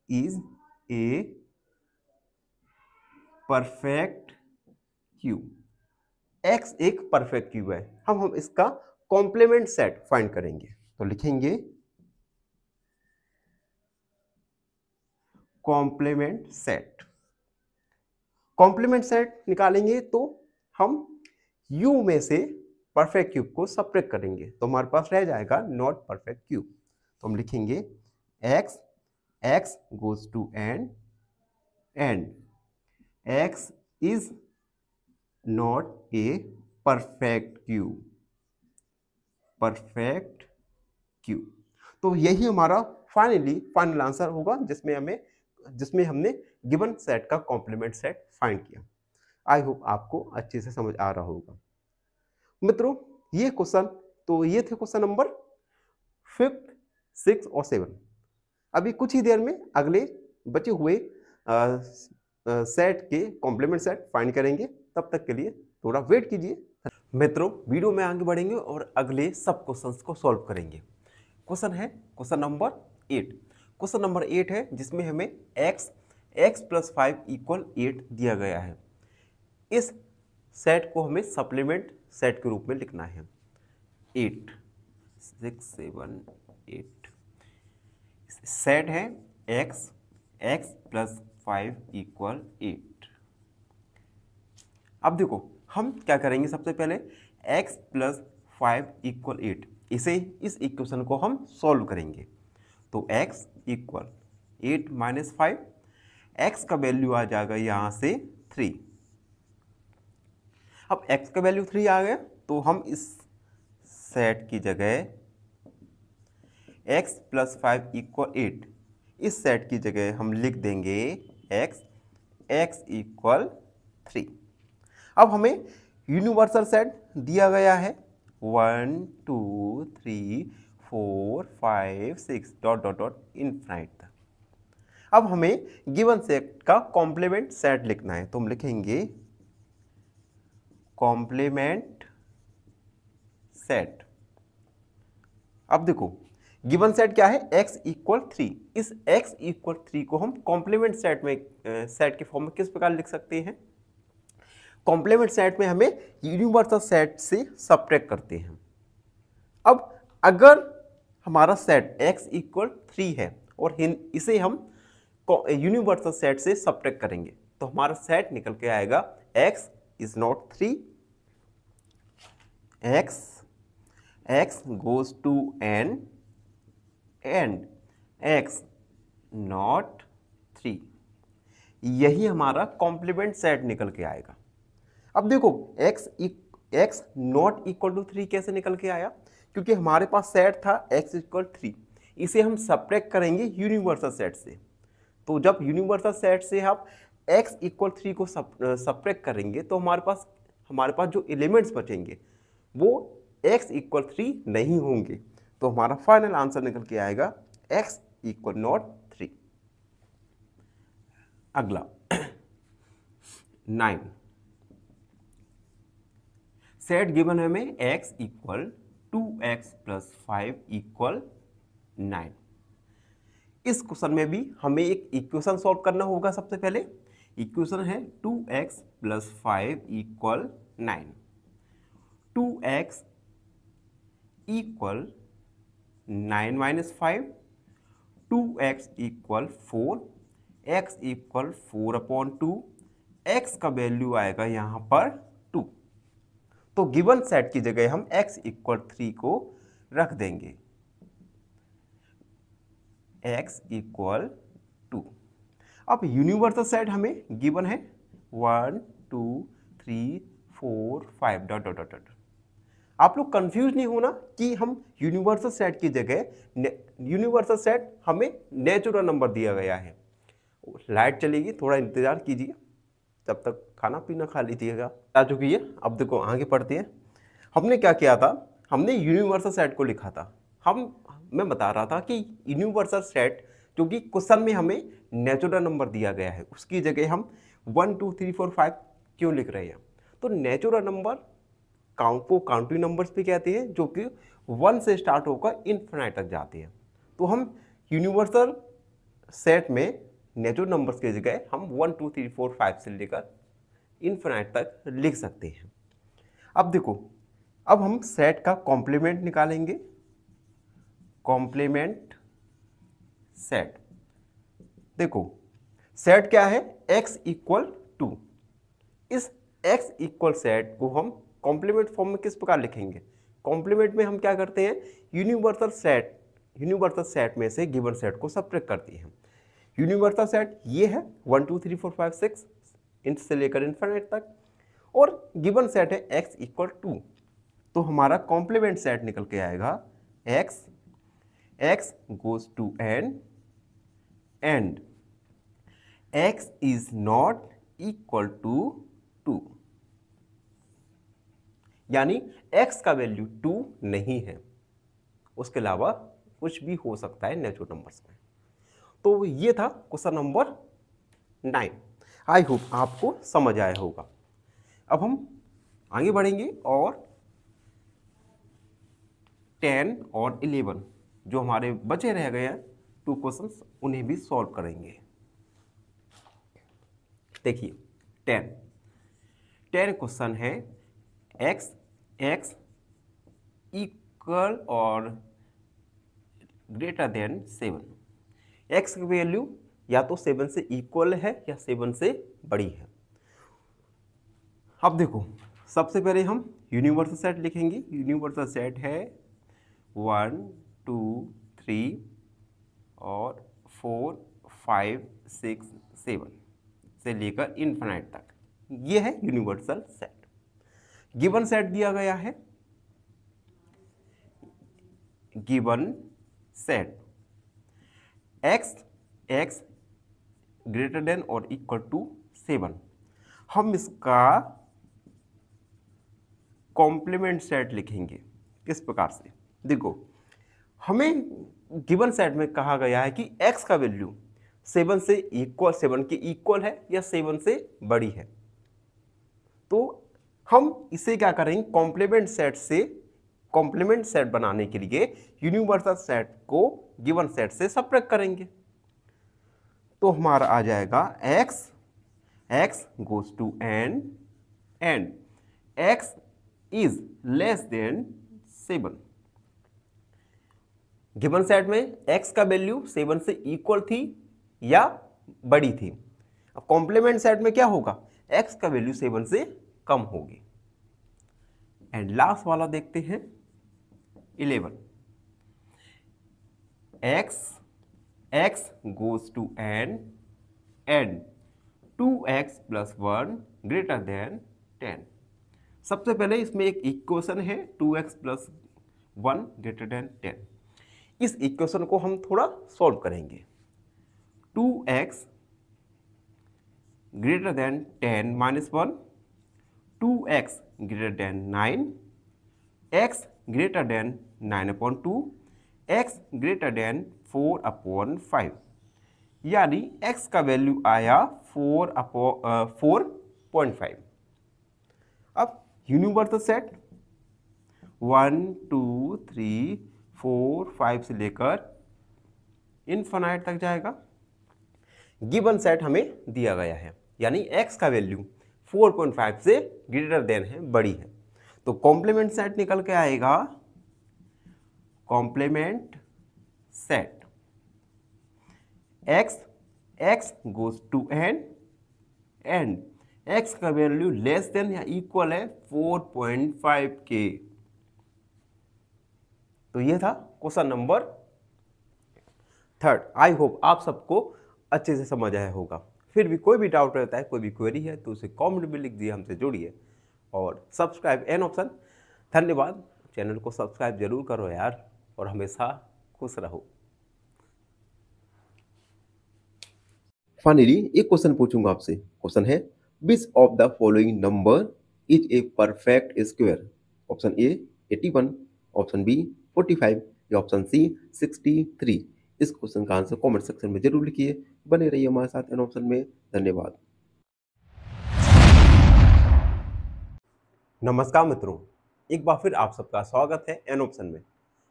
is a perfect cube. x एक परफेक्ट क्यूब है। हम इसका कॉम्प्लीमेंट सेट फाइंड करेंगे, तो लिखेंगे कॉम्प्लीमेंट सेट। कॉम्प्लीमेंट सेट निकालेंगे तो हम u में से परफेक्ट क्यूब को सब्ट्रैक्ट करेंगे, तो हमारे पास रह जाएगा नॉट परफेक्ट क्यूब। तो हम लिखेंगे x goes to n and x is not a perfect cube. तो यही हमारा फाइनल आंसर होगा जिसमें हमने गिवन सेट का कॉम्प्लीमेंट सेट फाइंड किया। आई होप आपको अच्छे से समझ आ रहा होगा। मित्रों, ये थे क्वेश्चन नंबर 5, 6 और 7। अभी कुछ ही देर में अगले बचे हुए सेट के कॉम्प्लीमेंट सेट फाइंड करेंगे। तब तक के लिए थोड़ा वेट कीजिए। मित्रों, वीडियो में आगे बढ़ेंगे और अगले सब क्वेश्चंस को सॉल्व करेंगे। Question number 8। क्वेश्चन नंबर 8 है जिसमें हमें x + 5 = 8 दिया गया है। इस सेट को हमें सप्लीमेंट सेट के रूप में लिखना है। 8, 6, 7, 8 सेट है x + 5 = 8। अब देखो हम क्या करेंगे, सबसे पहले x + 5 = 8, इस इक्वेशन को हम सॉल्व करेंगे। तो x = 8 - 5, x का वैल्यू आ जाएगा यहाँ से 3। अब x का वैल्यू 3 आ गया तो हम इस सेट की जगह x + 5 = 8, इस सेट की जगह हम लिख देंगे x = 3। अब हमें यूनिवर्सल सेट दिया गया है 1, 2, 3, 4, 5, 6 डॉट डॉट डॉट इनफाइनाइट तक। अब हमें गिवन सेट का कॉम्प्लीमेंट सेट लिखना है, तो हम लिखेंगे कॉम्प्लीमेंट सेट। अब देखो गिवन सेट क्या है, x = 3। इस x = 3 को हम कॉम्प्लीमेंट सेट के फॉर्म में किस प्रकार लिख सकते हैं? कॉम्प्लीमेंट सेट में हमें यूनिवर्सल सेट से सब्ट्रैक्ट करते हैं। अब अगर हमारा सेट x = 3 है और इसे हम यूनिवर्सल सेट से सब्ट्रैक्ट करेंगे तो हमारा सेट निकल के आएगा x is not 3, x goes to n and x not 3। यही हमारा कॉम्प्लीमेंट सेट निकल के आएगा। अब देखो x नॉट इक्वल टू 3 कैसे निकल के आया, क्योंकि हमारे पास सेट था x = 3, इसे हम सब्ट्रैक्ट करेंगे यूनिवर्सल सेट से। तो जब यूनिवर्सल सेट से आप x = 3 को सब्ट्रैक्ट करेंगे तो हमारे पास जो एलिमेंट्स बचेंगे वो x = 3 नहीं होंगे। तो हमारा फाइनल आंसर निकल के आएगा x = not 3। अगला 9। सेट गिवन है हमें x = 2x + 5 = 9। इस क्वेश्चन में भी हमें एक इक्वेशन सॉल्व करना होगा। सबसे पहले इक्वेशन है 2x + 5 = 9, 2x = 9 - 5, 2x = 4, x = 4/2, x का वैल्यू आएगा यहाँ पर 2। तो गिवन सेट की जगह हम x = 3 को रख देंगे, x = 2। अब यूनिवर्सल सेट हमें गिवन है 1 2 3 4 5 डॉट डॉट डॉट डॉट। आप लोग कंफ्यूज नहीं होना कि हम यूनिवर्सल सेट की जगह यूनिवर्सल सेट हमें नेचुरल नंबर दिया गया है। लाइट चलेगी, थोड़ा इंतजार कीजिए, तब तक खाना पीना खा लीजिएगा। आ चुकी है। अब देखो आगे पढ़ते हैं। हमने क्या किया था, हमने यूनिवर्सल सेट को लिखा था। मैं बता रहा था कि यूनिवर्सल सेट जो कि क्वेश्चन में हमें नेचुरल नंबर दिया गया है, उसकी जगह हम 1 2 3 4 5 क्यों लिख रहे हैं। तो नेचुरल नंबर को काउंटिंग नंबर्स भी कहते हैं, जो कि 1 से स्टार्ट होकर इन्फिनाइट तक जाते हैं। तो हम यूनिवर्सल सेट में नेचुरल नंबर्स की जगह हम 1 2 3 4 5 से लेकर इन्फिनाइट तक लिख सकते हैं। अब देखो, अब हम सेट का कॉम्प्लीमेंट निकालेंगे। कॉम्प्लीमेंट सेट, देखो सेट क्या है, x = 2। इस x इक्वल सेट को हम कॉम्प्लीमेंट फॉर्म में किस प्रकार लिखेंगे। कॉम्प्लीमेंट में हम क्या करते हैं, यूनिवर्सल सेट में से गिवन सेट को सब्ट्रैक्ट करते हैं। यूनिवर्सल सेट ये है 1 2 3 4 5 6 इंट से लेकर इन्फिनिट तक, और गिवन सेट है x = 2। तो हमारा कॉम्प्लीमेंट सेट निकल के आएगा x goes to n and x is not equal to 2, यानी x का वैल्यू 2 नहीं है, उसके अलावा कुछ भी हो सकता है नेचुरल नंबर्स में। तो ये था क्वेश्चन नंबर 9। आई होप आपको समझ आया होगा। अब हम आगे बढ़ेंगे और 10 और 11 जो हमारे बचे रह गए हैं 2 क्वेश्चंस, उन्हें भी सॉल्व करेंगे। देखिए 10 क्वेश्चन है x इक्वल और ग्रेटर देन 7। x की वैल्यू या तो 7 से इक्वल है या 7 से बड़ी है। अब देखो, सबसे पहले हम यूनिवर्सल सेट लिखेंगे। यूनिवर्सल सेट है 1 2 3 और 4 5 6 7 से लेकर इन्फिनिट तक, ये है यूनिवर्सल सेट। गिवन सेट दिया गया है, given set x greater than और इक्वल टू 7। हम इसका कॉम्प्लीमेंट सेट लिखेंगे किस प्रकार से। देखो, हमें गिवन सेट में कहा गया है कि x का वैल्यू 7 से इक्वल, 7 के इक्वल है या 7 से बड़ी है। तो हम इसे क्या करेंगे, कॉम्प्लीमेंट सेट बनाने के लिए यूनिवर्सल सेट को गिवन सेट से सब्ट्रैक्ट करेंगे। तो हमारा आ जाएगा x goes to n and x is less than 7। Given set में x का वैल्यू 7 से इक्वल थी या बड़ी थी। अब कॉम्प्लीमेंट सेट में क्या होगा, x का वैल्यू 7 से कम होगी। एंड लास्ट वाला देखते हैं 11। x goes to n and 2x + 1 greater than 10। सबसे पहले इसमें एक इक्वेशन है 2x + 1 greater than 10। इस इक्वेशन को हम थोड़ा सॉल्व करेंगे। 2x greater than 10 - 1, 2x greater than 9, x greater than 9/2, x greater than 4/5, यानी x का वैल्यू आया 4.5। अब यूनिवर्सल सेट 1 2 3 4 5 से लेकर इनफाइनाइट तक जाएगा। गिवन सेट हमें दिया गया है, यानी x का वैल्यू 4.5 से ग्रेटर देन है, बड़ी है, तो कॉम्प्लीमेंट सेट निकल के आएगा, complement set x goes to n and x का वैल्यू लेस देन या इक्वल है 4.5 के। तो ये था क्वेश्चन नंबर 3। आई होप आप सबको अच्छे से समझ आया होगा। फिर भी कोई भी डाउट रहता है, कोई भी क्वेरी है, तो उसे कमेंट में लिख दिए, हमसे जुड़िए और सब्सक्राइब एन ऑप्शन। धन्यवाद। चैनल को सब्सक्राइब जरूर करो यार, और हमेशा खुश रहो। फाइनली एक क्वेश्चन पूछूंगा आपसे। क्वेश्चन है, which of the following number is a perfect square? Option A 81, option B 45 या ऑप्शन सी 63। इस क्वेश्चन का आंसर कमेंट सेक्शन में जरूर लिखिए। बने रहिए हमारे साथ एन ऑप्शन में। धन्यवाद। नमस्कार मित्रों, एक बार फिर आप सबका स्वागत है एन ऑप्शन में।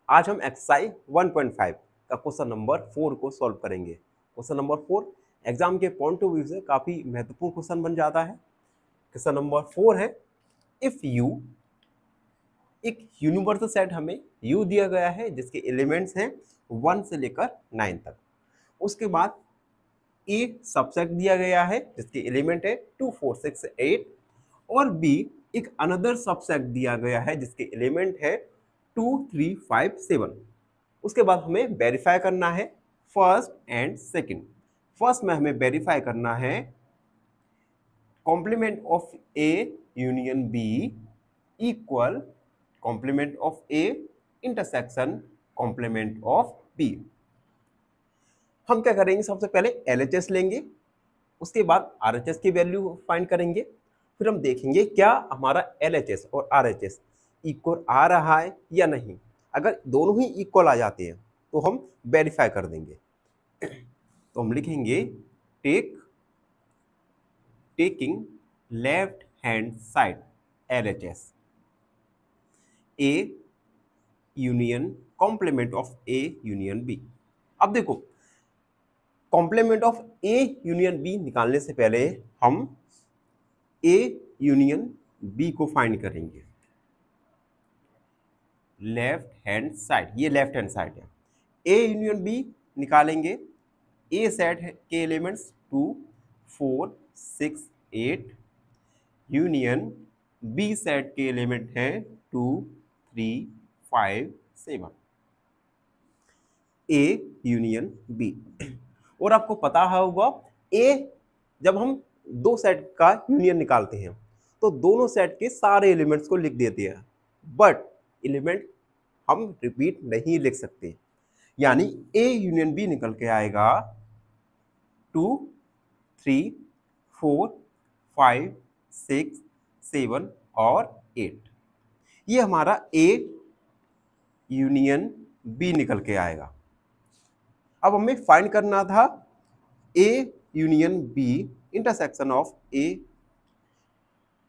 आज हम एक्सरसाइज 1.5 का क्वेश्चन नंबर 4 को सॉल्व करेंगे। क्वेश्चन नंबर 4 एग्जाम के पॉइंट ऑफ व्यू से काफी महत्वपूर्ण क्वेश्चन बन जाता है। क्वेश्चन नंबर 4 है, इफ यू, एक यूनिवर्सल सेट हमें यू दिया गया है जिसके एलिमेंट्स हैं 1 से लेकर 9 तक। उसके बाद ए सबसेट दिया गया है जिसके एलिमेंट है 2, 4, 6, 8 और बी एक अनदर सबसेट दिया गया है जिसके एलिमेंट है 2, 3, 5, 7। उसके बाद हमें वेरीफाई करना है फर्स्ट एंड सेकंड। फर्स्ट में हमें वेरीफाई करना है complement of A union B equal complement of A intersection complement of B. हम क्या करेंगे, सबसे पहले LHS लेंगे, उसके बाद RHS की वैल्यू फाइंड करेंगे। फिर हम देखेंगे क्या हमारा LHS और RHS इक्वल आ रहा है या नहीं। अगर दोनों ही इक्वल आ जाते हैं तो हम वेरीफाई कर देंगे। तो हम लिखेंगे taking left hand side LHS A union complement of A union B। अब देखो, complement of A union B निकालने से पहले हम A यूनियन B को फाइंड करेंगे। लेफ्ट हैंड साइड, ये लेफ्ट हैंड साइड है। A यूनियन B निकालेंगे। A सेट के एलिमेंट्स 2, 4, 6, 8 यूनियन B सेट के एलिमेंट हैं 2, 3, 5, 7। A union B। और आपको पता होगा A, जब हम दो सेट का यूनियन निकालते हैं तो दोनों सेट के सारे एलिमेंट्स को लिख देते हैं, बट एलिमेंट हम रिपीट नहीं लिख सकते। यानी A यूनियन B निकल के आएगा 2, 3, 4, 5, 6, 7 और 8। ये हमारा A यूनियन B निकल के आएगा। अब हमें फाइंड करना था A union B intersection of A।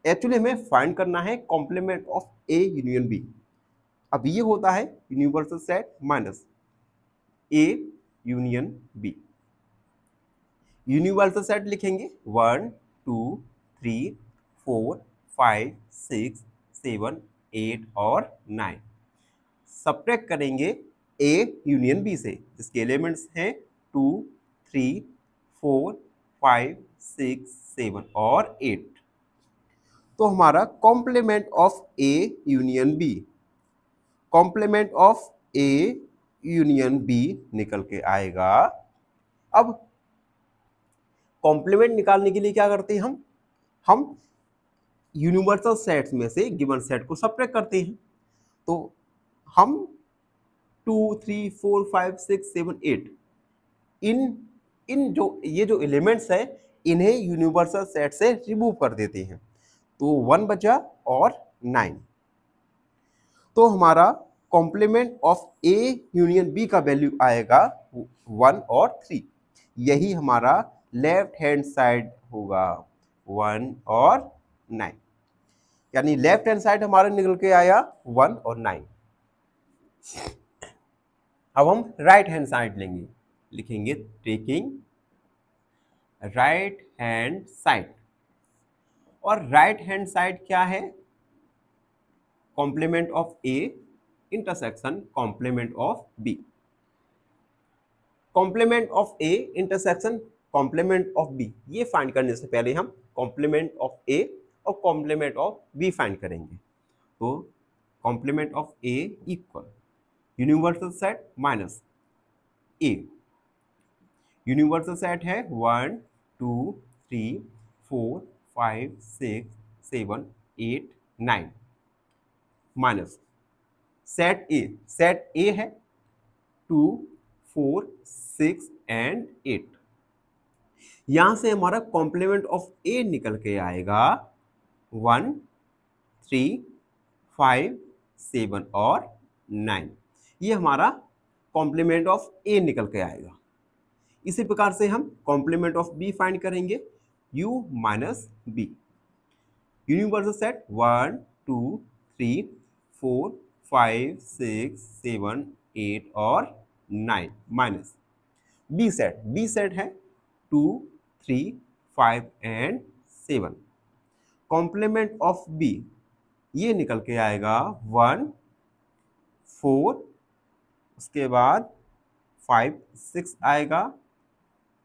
Actually हमें फाइंड करना है complement of A union B। अब ये होता है universal set minus A union B। Universal set लिखेंगे 1, 2, 3, 4, 5, 6, 7, 8 और 9। सब्ट्रैक्ट करेंगे A यूनियन B से जिसके एलिमेंट्स हैं 2, 3, 4, 5, 6, 7 और 8। तो हमारा complement of A union B, complement of A union B निकल के आएगा। अब कॉम्प्लीमेंट निकालने के लिए क्या करते हैं हम यूनिवर्सल सेट्स में से गिवन सेट को सब्ट्रैक्ट करते हैं। तो हम 2, 3, 4, 5, 6, 7, 8 इन जो ये जो एलिमेंट्स है इन्हें यूनिवर्सल सेट से रिमूव कर देते हैं, तो 1 बचा और 9। तो हमारा complement of A union B का वैल्यू आएगा 1 और 3। यही हमारा लेफ्ट हैंड साइड होगा 1 और 9। यानी लेफ्ट हैंड साइड हमारा निकल के आया 1 और 9। अब हम राइट हैंड साइड लेंगे। लिखेंगे टेकिंग राइट हैंड साइड, और राइट हैंड साइड क्या है, complement of A intersection complement of B. Complement of A intersection complement of B, ये फाइंड करने से पहले हम कॉम्प्लीमेंट ऑफ ए और कॉम्प्लीमेंट ऑफ बी फाइंड करेंगे। तो complement of A equal universal set minus A. Universal set है 1 2 3 4 5 6 7 8 9 minus set ए है 2 4 6 एंड 8। यहां से हमारा कॉम्प्लीमेंट ऑफ ए निकल के आएगा 1 3 5 7 और 9। ये हमारा कॉम्प्लीमेंट ऑफ ए निकल के आएगा। इसी प्रकार से हम कॉम्प्लीमेंट ऑफ बी फाइंड करेंगे, u minus B. Universal set 1 2 3 4 5 6 7 8 और 9 माइनस बी सेट है 2 3 5 एंड 7। कॉम्प्लीमेंट ऑफ बी ये निकल के आएगा 1 4, उसके बाद 5 6 आएगा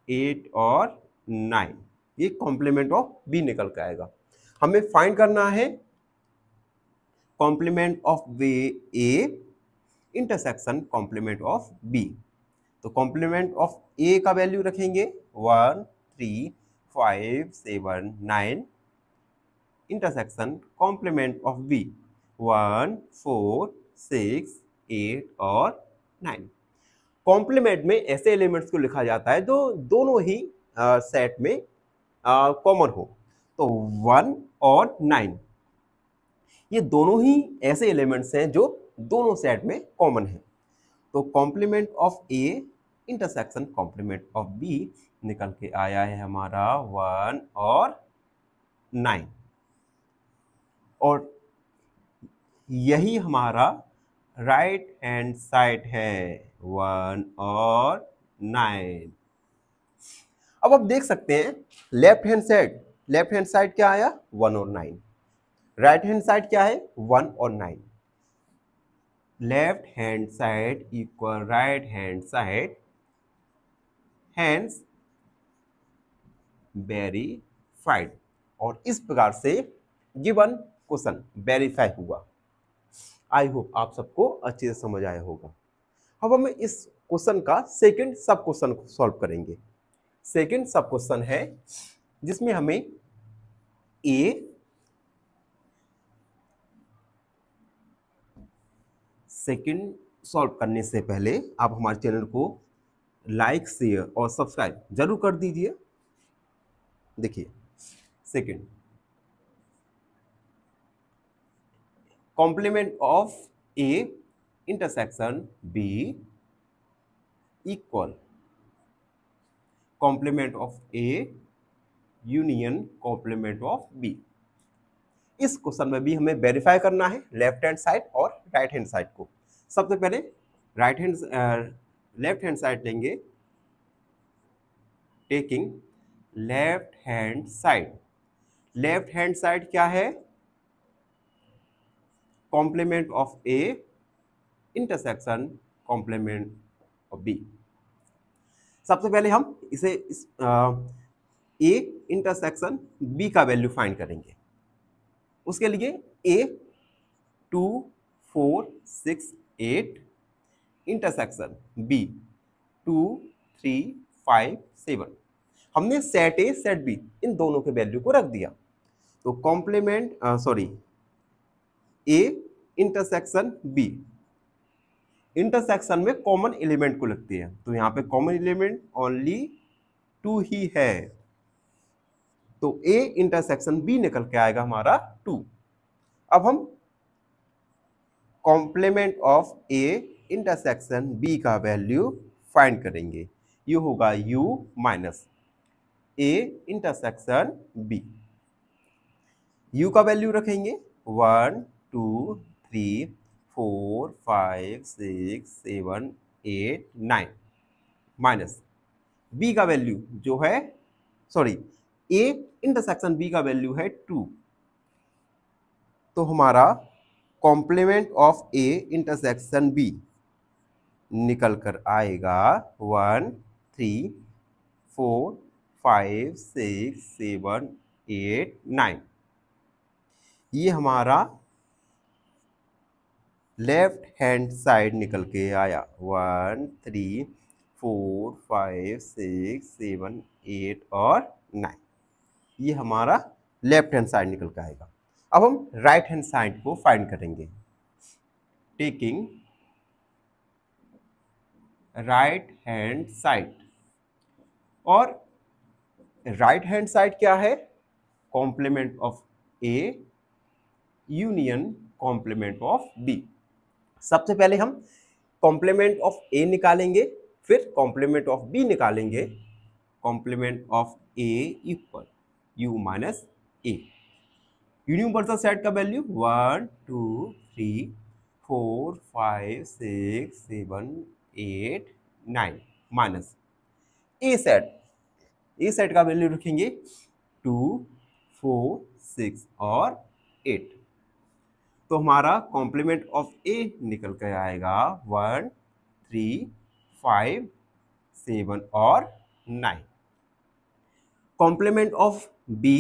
8 और 9। ये कॉम्प्लीमेंट ऑफ बी निकल के आएगा। हमें फाइंड करना है complement of B A intersection complement of B. तो कॉम्प्लीमेंट ऑफ ए का वैल्यू रखेंगे 1 3 5 7 9 इंटरसेक्शन कॉम्प्लीमेंट ऑफ बी 1 4 6 8 और 9। कॉम्प्लीमेंट में ऐसे एलिमेंट्स को लिखा जाता है जो दोनों ही सेट में कॉमन हो। तो 1 और 9 ये दोनों ही ऐसे एलिमेंट्स हैं जो दोनों सेट में कॉमन है। तो complement of A intersection complement of B निकल के आया है हमारा 1 और 9, और यही हमारा राइट हैंड साइड है 1 और 9। अब आप देख सकते हैं लेफ्ट हैंड साइड क्या आया 1 और 9, राइट हैंड साइड क्या है 1 और 9। Left hand side equal right hand side, hence verified. और इस प्रकार से गिवन क्वेश्चन वेरीफाई हुआ। आई होप आप सबको अच्छे से समझ आया होगा। अब हम इस क्वेश्चन का सेकंड सब क्वेश्चन को सॉल्व करेंगे। सेकंड सब क्वेश्चन है जिसमें हमें ए सेकंड सॉल्व करने से पहले आप हमारे चैनल को लाइक शेयर और सब्सक्राइब जरूर कर दीजिए। देखिए second, complement of A intersection B equal complement of A union complement of B. इस क्वेश्चन में भी हमें वेरीफाई करना है लेफ्ट हैंड साइड और राइट हैंड साइड को। सबसे पहले लेफ्ट हैंड साइड लेंगे, taking left hand side. Left hand side क्या है, complement of A intersection complement of B. सबसे पहले हम इसे ए इंटरसेक्शन बी का वैल्यू फाइंड करेंगे। उसके लिए ए 2 4 6 8 इंटरसेक्शन बी 2 3 5 7। हमने सेट ए सेट बी इन दोनों के वैल्यू को रख दिया। तो complement A intersection B, intersection में कॉमन एलिमेंट को लिखते हैं। तो यहाँ पे कॉमन एलिमेंट ओनली 2 ही है, तो ए इंटरसेक्शन बी निकल के आएगा हमारा 2। अब हम complement of A intersection B का वैल्यू फाइंड करेंगे। ये होगा u minus A intersection B. u का वैल्यू रखेंगे 1 2 3 4 5 6 7 8 9 माइनस बी का वैल्यू जो है, सॉरी, ए इंटरसेक्शन बी का वैल्यू है 2, तो हमारा complement of A intersection B निकल कर आएगा 1 3 4 5 6 7 8 9। ये हमारा लेफ्ट हैंड साइड निकल के आया 1 3 4 5 6 7 8 और 9। ये हमारा लेफ्ट हैंड साइड निकल के आएगा। अब हम राइट हैंड साइड को फाइंड करेंगे। टेकिंग राइट हैंड साइड, और राइट हैंड साइड क्या है? Complement of A union complement of B. सबसे पहले हम कॉम्प्लीमेंट ऑफ ए निकालेंगे, फिर कॉम्प्लीमेंट ऑफ बी निकालेंगे। Complement of A equal U minus A. Universal set का value 1 2 3 4 5 6 7 8 9 minus A set. A set का वैल्यू रखेंगे 2 4 6 और 8। तो हमारा कॉम्प्लीमेंट ऑफ ए निकल कर आएगा 1 3 5 7 और 9। Complement of B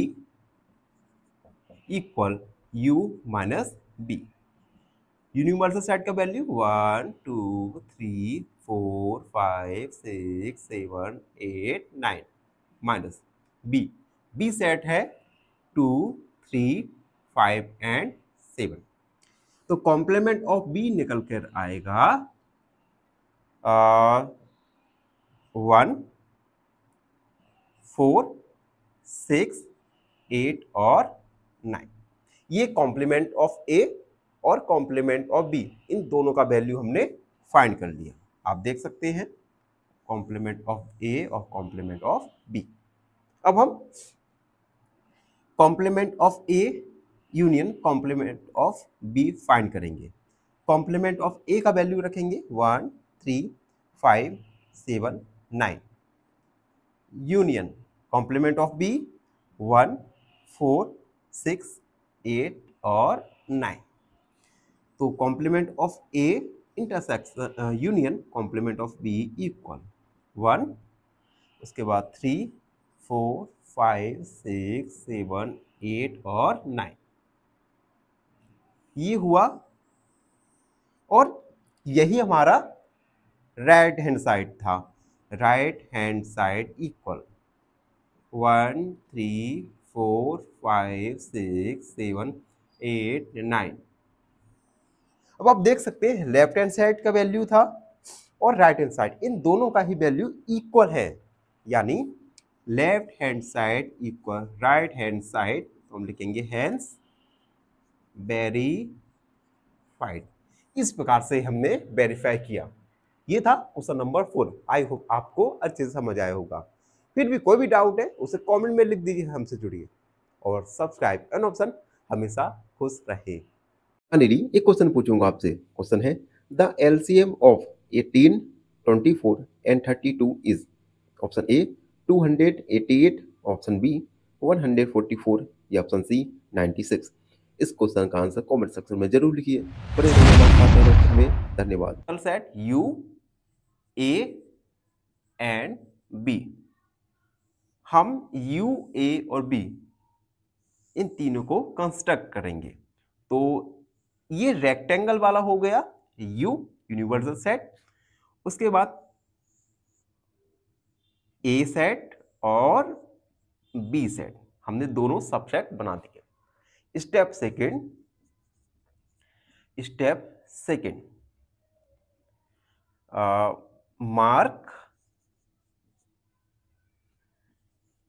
equal U minus B. Universal set का value 1 2 3 4 5 6 7 8 9 minus B. B set है 2 3 5 एंड 7। तो कॉम्प्लीमेंट ऑफ बी निकल कर आएगा 1 4 6 8 और 9। ये कॉम्प्लीमेंट ऑफ ए और कॉम्प्लीमेंट ऑफ बी, इन दोनों का वैल्यू हमने फाइंड कर लिया। आप देख सकते हैं कॉम्प्लीमेंट ऑफ ए और कॉम्प्लीमेंट ऑफ बी। अब हम complement of A union complement of B find करेंगे। कॉम्प्लीमेंट ऑफ ए का वैल्यू रखेंगे 1 3 5 7 9। यूनियन कॉम्प्लीमेंट ऑफ बी 1 4 6 8 और 9। तो complement of A intersection union complement of B equal 1, उसके बाद 3 4 5 6 7 8 और 9। ये हुआ, और यही हमारा राइट हैंड साइड था। Right hand side equal 1 3 4 5 6 7 8 9। अब आप देख सकते हैं लेफ्ट हैंड साइड का वैल्यू था और राइट हैंड साइड, इन दोनों का ही वैल्यू इक्वल है, यानी left hand side equal right hand side. तो हम लिखेंगे हेंस वेरीफाइड। इस प्रकार से हमने वेरीफाई किया। ये था क्वेश्चन नंबर 4। आई होप आपको अच्छे से समझ आया होगा। फिर भी कोई भी डाउट है उसे कमेंट में लिख दीजिए, हमसे जुड़िए और सब्सक्राइब एन ऑप्शन हमेशा खुश रहे। अनिल, एक क्वेश्चन पूछूंगा आपसे। क्वेश्चन है the LCM of 18 24 and 32 is. Option A 288, option B 144 या ऑप्शन सी 96। इस क्वेश्चन का आंसर कमेंट सेक्शन में जरूर लिखिए। धन्यवाद। Set U A and B. हम यू ए और बी इन तीनों को कंस्ट्रक्ट करेंगे। तो ये रेक्टेंगल वाला हो गया यू यूनिवर्सल सेट, उसके बाद ए सेट और बी सेट हमने दोनों सबसेट बना दिए। Step second mark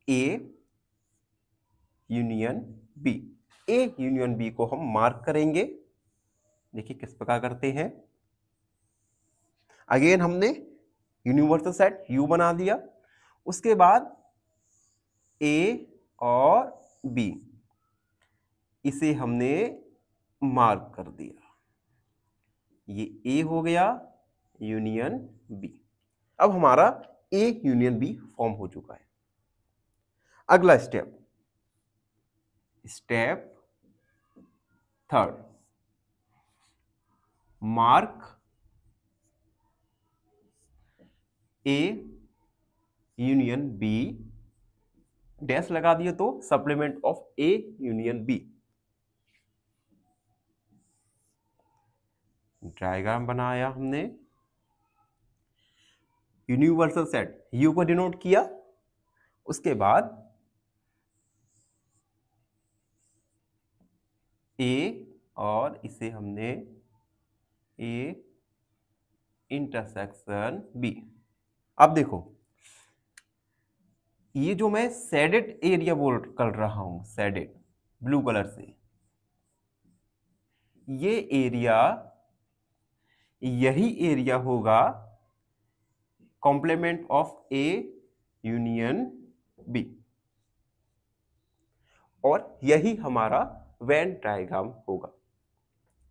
A union B. A union B को हम मार्क करेंगे। देखिए किस प्रकार करते हैं। अगेन हमने यूनिवर्सल सेट यू बना दिया, उसके बाद ए और बी इसे हमने मार्क कर दिया। ये ए हो गया यूनियन बी। अब हमारा ए यूनियन बी फॉर्म हो चुका है। अगला step, step third, mark A union B, dash लगा दिए तो supplement of A union B. Diagram बनाया हमने, यूनिवर्सल सेट यू को डिनोट किया, उसके बाद ए और इसे हमने ए इंटरसेक्शन बी। अब देखो ये जो मैं शेडेड एरिया बोल कर रहा हूं, शेडेड ब्लू कलर से, ये एरिया, यही एरिया होगा complement of A union B, और यही हमारा वेन डायग्राम होगा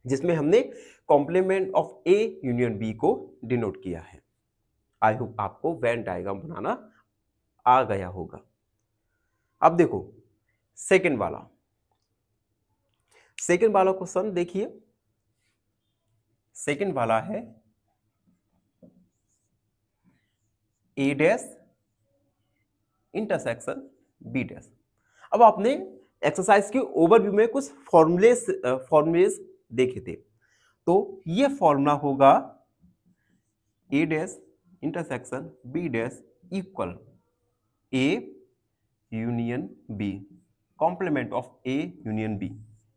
जिसमें हमने complement of A union B को डिनोट किया है। आई होप आपको वेन डायग्राम बनाना आ गया होगा। अब देखो सेकंड वाला, सेकंड वाला क्वेश्चन देखिए, सेकंड वाला है ए डैश इंटरसेक्शन बी डैश। अब आपने एक्सरसाइज के ओवरव्यू में कुछ फॉर्मूलेस देखे थे, तो ये फॉर्मूला होगा A dash intersection B dash equal A union B, complement of A union B,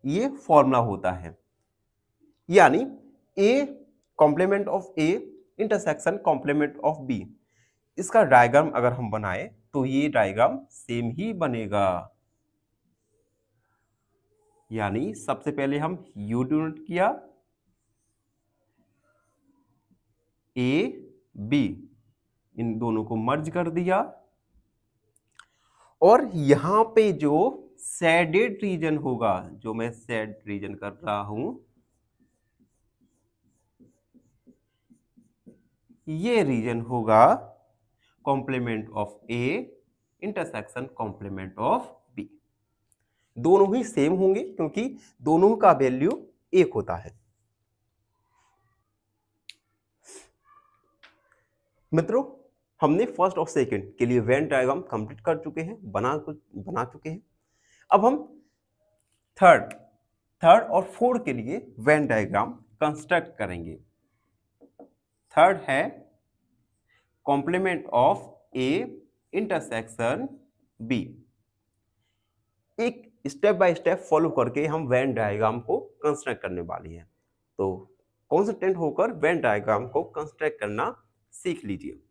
ये फॉर्मूला होता है। यानी A complement of A intersection complement of B, इसका डायग्राम अगर हम बनाए तो ये डायग्राम सेम ही बनेगा। यानी सबसे पहले हम यू डिनोट किया, ए बी, इन दोनों को मर्ज कर दिया, और यहां पे जो शेडेड रीजन होगा, जो मैं शेड रीजन कर रहा हूं, ये रीजन होगा complement of A intersection complement of B. दोनों ही सेम होंगे क्योंकि दोनों का वैल्यू एक होता है। मित्रों, हमने फर्स्ट और सेकंड के लिए वेन डायग्राम कंप्लीट कर चुके हैं, बना चुके हैं। अब हम थर्ड और फोर्थ के लिए वेन डायग्राम कंस्ट्रक्ट करेंगे। थर्ड है complement of A intersection B. एक स्टेप बाय स्टेप फॉलो करके हम वेन डायग्राम को कंस्ट्रक्ट करने वाले हैं, तो कॉन्सेंट्रेट होकर वेन डायग्राम को कंस्ट्रक्ट करना सीख लीजिए।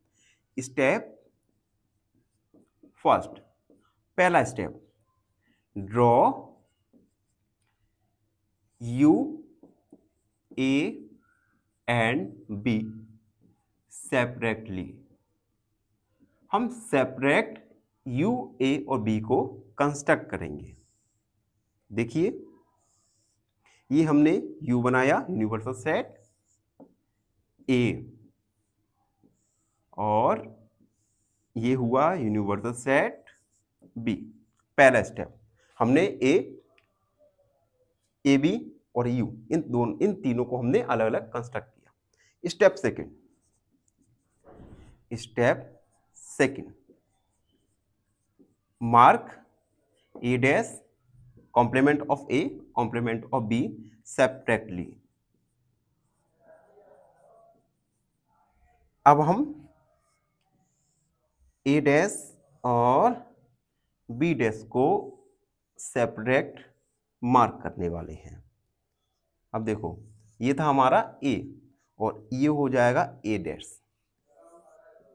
स्टेप फर्स्ट, पहला step, draw you A and B separately. हम सेपरेट यू ए और बी को कंस्ट्रक्ट करेंगे। देखिए ये हमने यू बनाया, यूनिवर्सल सेट ए, और ये हुआ यूनिवर्सल सेट बी। पहला स्टेप हमने ए बी और यू, इन तीनों को हमने अलग अलग कंस्ट्रक्ट किया। Step second, mark A dash complement of A complement of B separately. अब हम ए डैश और बी डैश को सेपरेट मार्क करने वाले हैं। अब देखो ये था हमारा ए, और ये हो जाएगा ए डैश,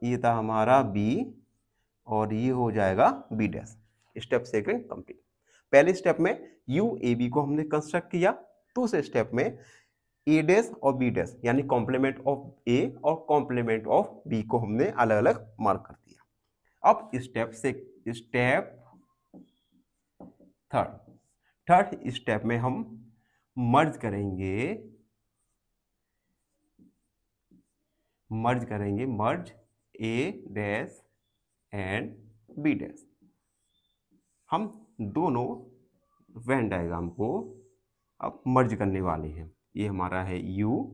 ये था हमारा बी, और ये हो जाएगा B dash. Step second complete. पहले स्टेप में यू ए बी को हमने कंस्ट्रक्ट किया, दूसरे स्टेप में ए डैश और बी डैश यानी कॉम्प्लीमेंट ऑफ ए और कॉम्प्लीमेंट ऑफ बी को हमने अलग अलग मार्क कर दिया। अब स्टेप थर्ड स्टेप में हम मर्ज करेंगे मर्ज ए डैश एंड बी डैश। हम दोनों वेन डायग्राम को अब मर्ज करने वाले हैं। ये हमारा है U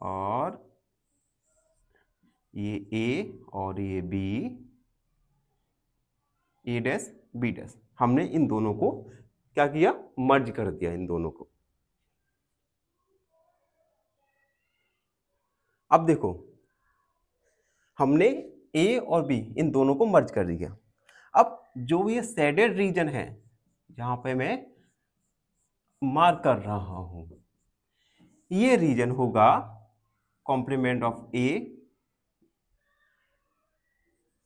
और ये A और ये B, ए डैश बी डैश। हमने इन दोनों को क्या किया, मर्ज कर दिया इन दोनों को। अब देखो हमने ए और बी इन दोनों को मर्ज कर दिया। अब जो ये शेडेड रीजन है जहां पे मैं मार्क कर रहा हूं, ये रीजन होगा complement of A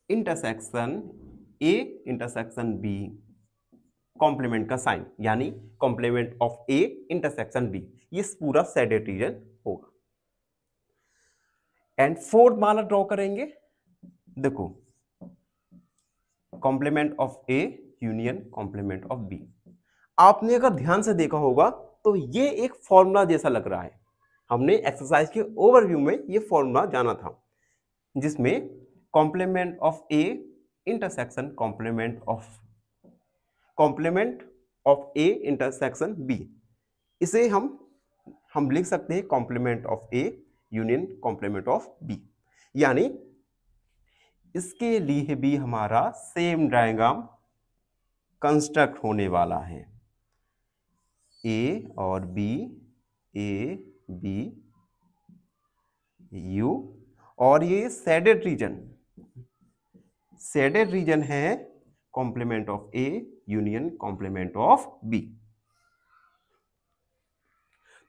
intersection A intersection B, complement का साइन, यानी complement of A intersection B, ये पूरा शेडेड रीजन होगा। एंड फोर्थ वाला ड्रॉ करेंगे। देखो complement of A union complement of B. आपने अगर ध्यान से देखा होगा तो ये एक फॉर्मूला जैसा लग रहा है। हमने एक्सरसाइज के ओवरव्यू में ये फॉर्मूला जाना था, जिसमें complement of A intersection complement of A intersection B, इसे हम लिख सकते हैं complement of A union complement of B. यानी इसके लिए भी हमारा सेम डायग्राम कंस्ट्रक्ट होने वाला है। ए और बी, ए बी यू, और ये शेडेड रीजन है complement of A union complement of B.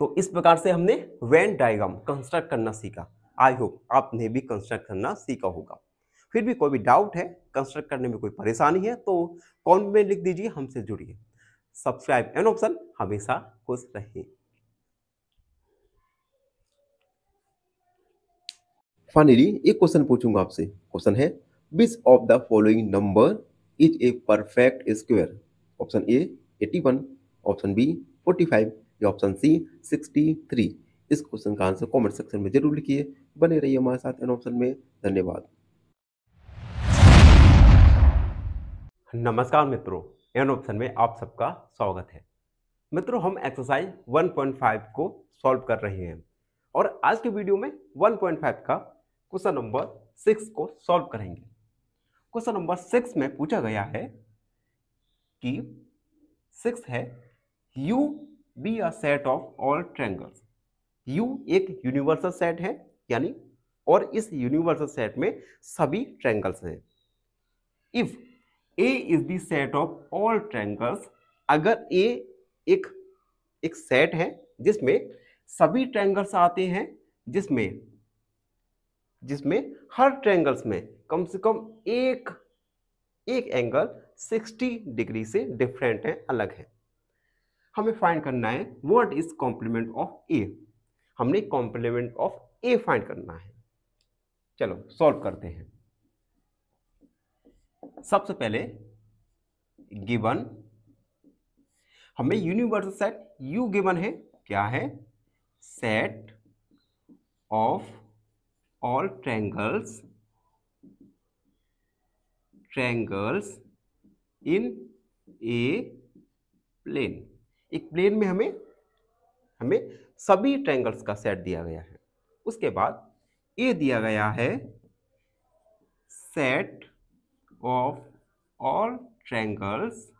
तो इस प्रकार से हमने वेन डायग्राम कंस्ट्रक्ट करना सीखा। आई होप आपने भी कंस्ट्रक्ट करना सीखा होगा। फिर भी कोई भी डाउट है, कंस्ट्रक्ट करने में कोई परेशानी है तो कमेंट में लिख दीजिए, हमसे जुड़िए। सब्सक्राइब एन ऑप्शन हमेशा खुश रहिए। फाइनली एक क्वेश्चन पूछूंगा आपसे। क्वेश्चन है, which of the following number is a perfect square? Option A 81, option B 45 या ऑप्शन सी 63। इस क्वेश्चन का आंसर कमेंट सेक्शन में जरूर लिखिए। बने रहिए हमारे साथ एन ऑप्शन में। धन्यवाद। नमस्कार मित्रों, एन ऑप्शन में आप सबका स्वागत है। मित्रों, हम एक्सरसाइज 1.5 को सॉल्व कर रहे हैं और आज के वीडियो में 1.5 का क्वेश्चन नंबर 6 को सॉल्व करेंगे। क्वेश्चन नंबर 6 में पूछा गया है कि 6 है, U be a set of all triangles. U एक यूनिवर्सल सेट है, यानी और इस यूनिवर्सल सेट में सभी ट्रायंगल्स हैं। If A is the set of all triangles, अगर A एक सेट है जिसमें सभी ट्रायंगल्स आते हैं, जिसमें हर ट्रायंगल्स में कम से कम एक एंगल 60 डिग्री से डिफरेंट है, अलग है। हमें फाइंड करना है व्हाट इज कॉम्प्लीमेंट ऑफ ए। हमने कॉम्प्लीमेंट ऑफ ए फाइंड करना है। चलो सॉल्व करते हैं। सबसे पहले गिवन हमें यूनिवर्सल सेट U गिवन है। क्या है? Set of all triangles in a plane. एक प्लेन में हमें सभी ट्रायंगल्स का सेट दिया गया है। उसके बाद ए दिया गया है set of all triangles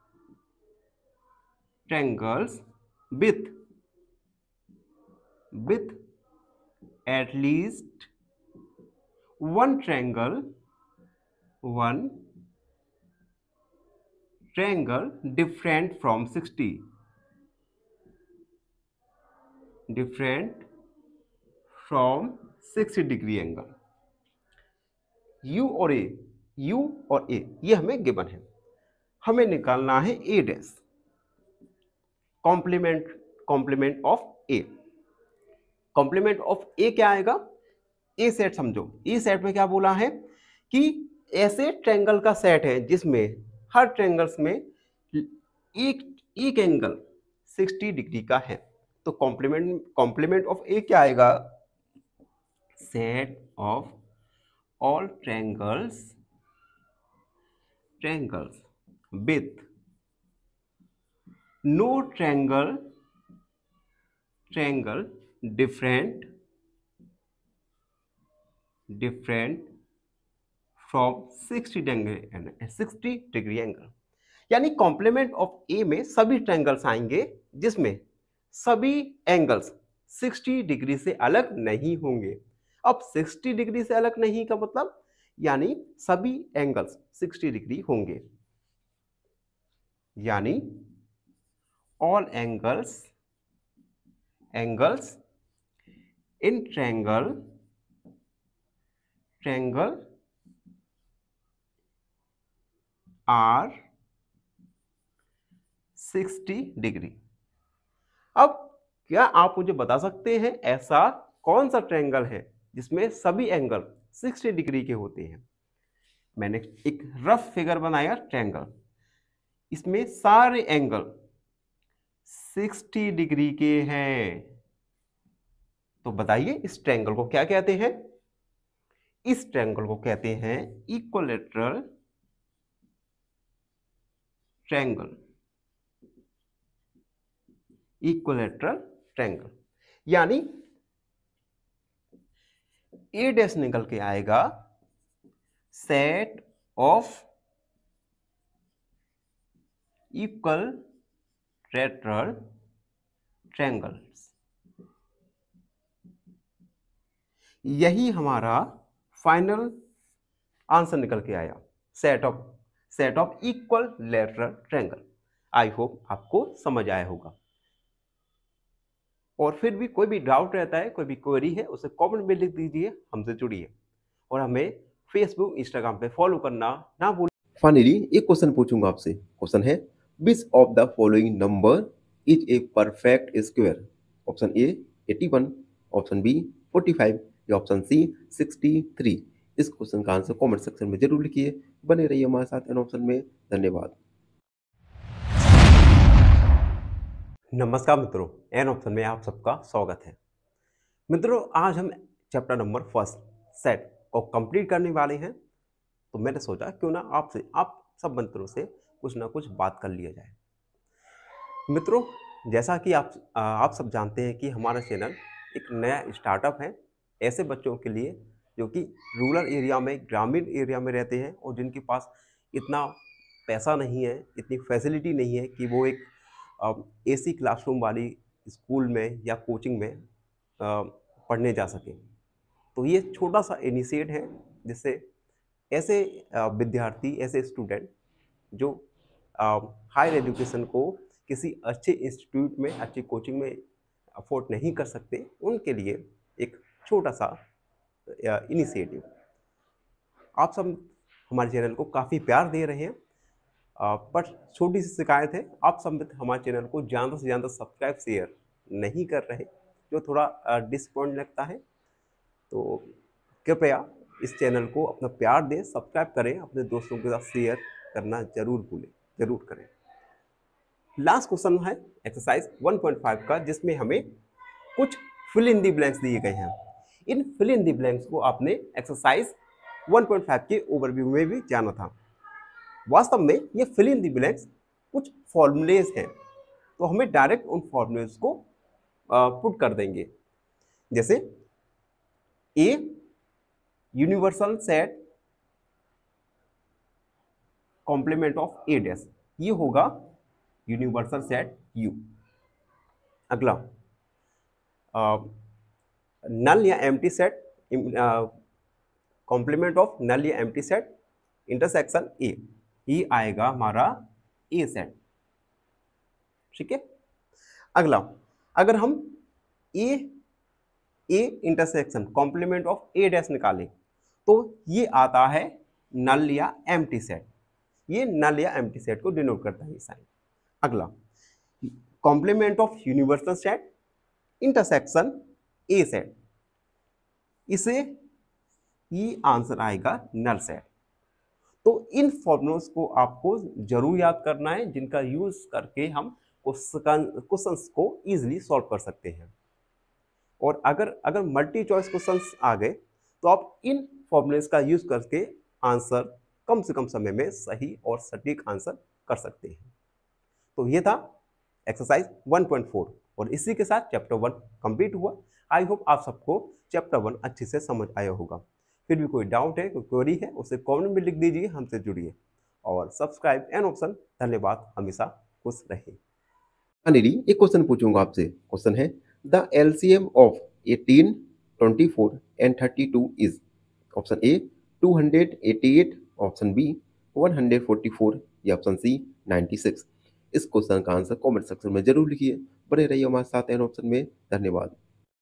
with at least one triangle different from 60 degree angle। U और A ये हमें गिवन है। हमें निकालना है A dash, complement of A। Complement of A क्या आएगा? ए सेट समझो। ए सेट में क्या बोला है कि ऐसे ट्रायंगल का सेट है जिसमें हर ट्रायंगल्स में एक एंगल 60 डिग्री का है। तो कॉम्प्लीमेंट ऑफ ए क्या आएगा? Set of all triangles with no triangle different from 60 degree angle. यानी कॉम्प्लीमेंट ऑफ ए में सभी ट्रायंगल्स आएंगे जिसमें सभी एंगल्स 60 डिग्री से अलग नहीं होंगे। अब 60 डिग्री से अलग नहीं का मतलब यानी सभी एंगल्स 60 डिग्री होंगे, यानी all angles in triangle are 60 degree. अब क्या आप मुझे बता सकते हैं ऐसा कौन सा ट्रायंगल है जिसमें सभी एंगल 60 डिग्री के होते हैं? मैंने एक रफ फिगर बनाया ट्रायंगल, इसमें सारे एंगल 60 डिग्री के हैं। तो बताइए इस ट्रायंगल को क्या कहते हैं? इस ट्रायंगल को कहते हैं इक्विलैटरल ट्रायंगल। यानी ए डैश निकल के आएगा सेट ऑफ इक्विलैटरल ट्रायंगल्स। यही हमारा फाइनल आंसर निकल के आया, set of equilateral triangle. I hope आपको समझ आया होगा। और फिर भी कोई भी डाउट रहता है, कोई भी क्वेरी है, उसे कमेंट में लिख दीजिए, हमसे जुड़िए और हमें फेसबुक इंस्टाग्राम पे फॉलो करना ना भूलिए। फाइनली एक क्वेश्चन पूछूंगा आपसे। क्वेश्चन है, which of the following number is a perfect square? Option A 81, option B 45 या ऑप्शन सी 63। इस क्वेश्चन का आंसर कमेंट सेक्शन में जरूर लिखिए। बने रहिए हमारे साथ एन ऑप्शन में। धन्यवाद। नमस्कार मित्रों, एन ऑप्शन में आप सबका स्वागत है। मित्रों, आज हम चैप्टर नंबर फर्स्ट सेट को कंप्लीट करने वाले हैं। तो मैंने सोचा क्यों ना आप सब मित्रों से कुछ ना कुछ बात कर लिया जाए। मित्रों, जैसा कि आप सब जानते हैं कि हमारा चैनल एक नया स्टार्टअप है ऐसे बच्चों के लिए जो कि रूरल एरिया में, ग्रामीण एरिया में रहते हैं और जिनके पास इतना पैसा नहीं है, इतनी फैसिलिटी नहीं है कि वो एक एसी क्लासरूम वाली स्कूल में या कोचिंग में पढ़ने जा सकें। तो ये छोटा सा इनिशिएट है जिससे ऐसे विद्यार्थी, ऐसे स्टूडेंट जो हायर एजुकेशन को किसी अच्छे इंस्टीट्यूट में, अच्छी कोचिंग में अफोर्ड नहीं कर सकते, उनके लिए एक छोटा सा इनिशिएटिव। आप सब हमारे चैनल को काफ़ी प्यार दे रहे हैं, पर छोटी सी शिकायत है, आप सब हमारे चैनल को ज़्यादा से ज़्यादा सब्सक्राइब शेयर नहीं कर रहे, जो थोड़ा डिसपॉइंट लगता है। तो कृपया इस चैनल को अपना प्यार दें, सब्सक्राइब करें, अपने दोस्तों के साथ शेयर करना जरूर करें। लास्ट क्वेश्चन है एक्सरसाइज 1.5 का, जिसमें हमें कुछ फिल इन दी ब्लैंक्स दिए गए हैं। इन फिल इन दी ब्लैंक्स को आपने एक्सरसाइज 1.5 के ओवरव्यू में भी जाना था। वास्तव में ये फिल इन दी ब्लैंक्स कुछ फॉर्मूलेज हैं, तो हमें डायरेक्ट उन फॉर्मूलेज को पुट कर देंगे। जैसे A universal set complement of A dash, ये होगा यूनिवर्सल सेट यू। अगला नल या empty set complement of null या एम्प्टी सेट इंटरसेक्शन ए, ये आएगा हमारा ए सेट। ठीक है। अगला, अगर हम A intersection complement of A dash निकालें तो ये आता है नल या एम्प्टी सेट। ये नल या एम्प्टी सेट को डिनोट करता है ये साइन। अगला, complement of universal set intersection A set, इसे ये आंसर आएगा नल सेट। तो इन फॉर्मूलोज को आपको जरूर याद करना है, जिनका यूज करके हम क्वेश्चंस को इजीली सॉल्व कर सकते हैं। और अगर मल्टी चॉइस क्वेश्चंस आ गए तो आप इन फॉर्मूलेस का यूज करके आंसर कम से कम समय में सही और सटीक आंसर कर सकते हैं। तो ये था एक्सरसाइज 1.4 और इसी के साथ चैप्टर 1 कंप्लीट हुआ। आई होप आप सबको चैप्टर 1 अच्छे से समझ आया होगा। फिर भी कोई डाउट है, कोई क्वेरी है, उसे कमेंट में लिख दीजिए, हमसे जुड़िए और सब्सक्राइब एन ऑप्शन। धन्यवाद, हमेशा खुश रहिए।
अनिल, एक क्वेश्चन पूछूंगा आपसे। क्वेश्चन है the LCM of 18, 24 and 32 is. Option A 288, option B 144 या ऑप्शन सी 96। इस क्वेश्चन का आंसर कमेंट सेक्शन में जरूर लिखिए। बने रहिए हमारे साथ एन ऑप्शन में। धन्यवाद।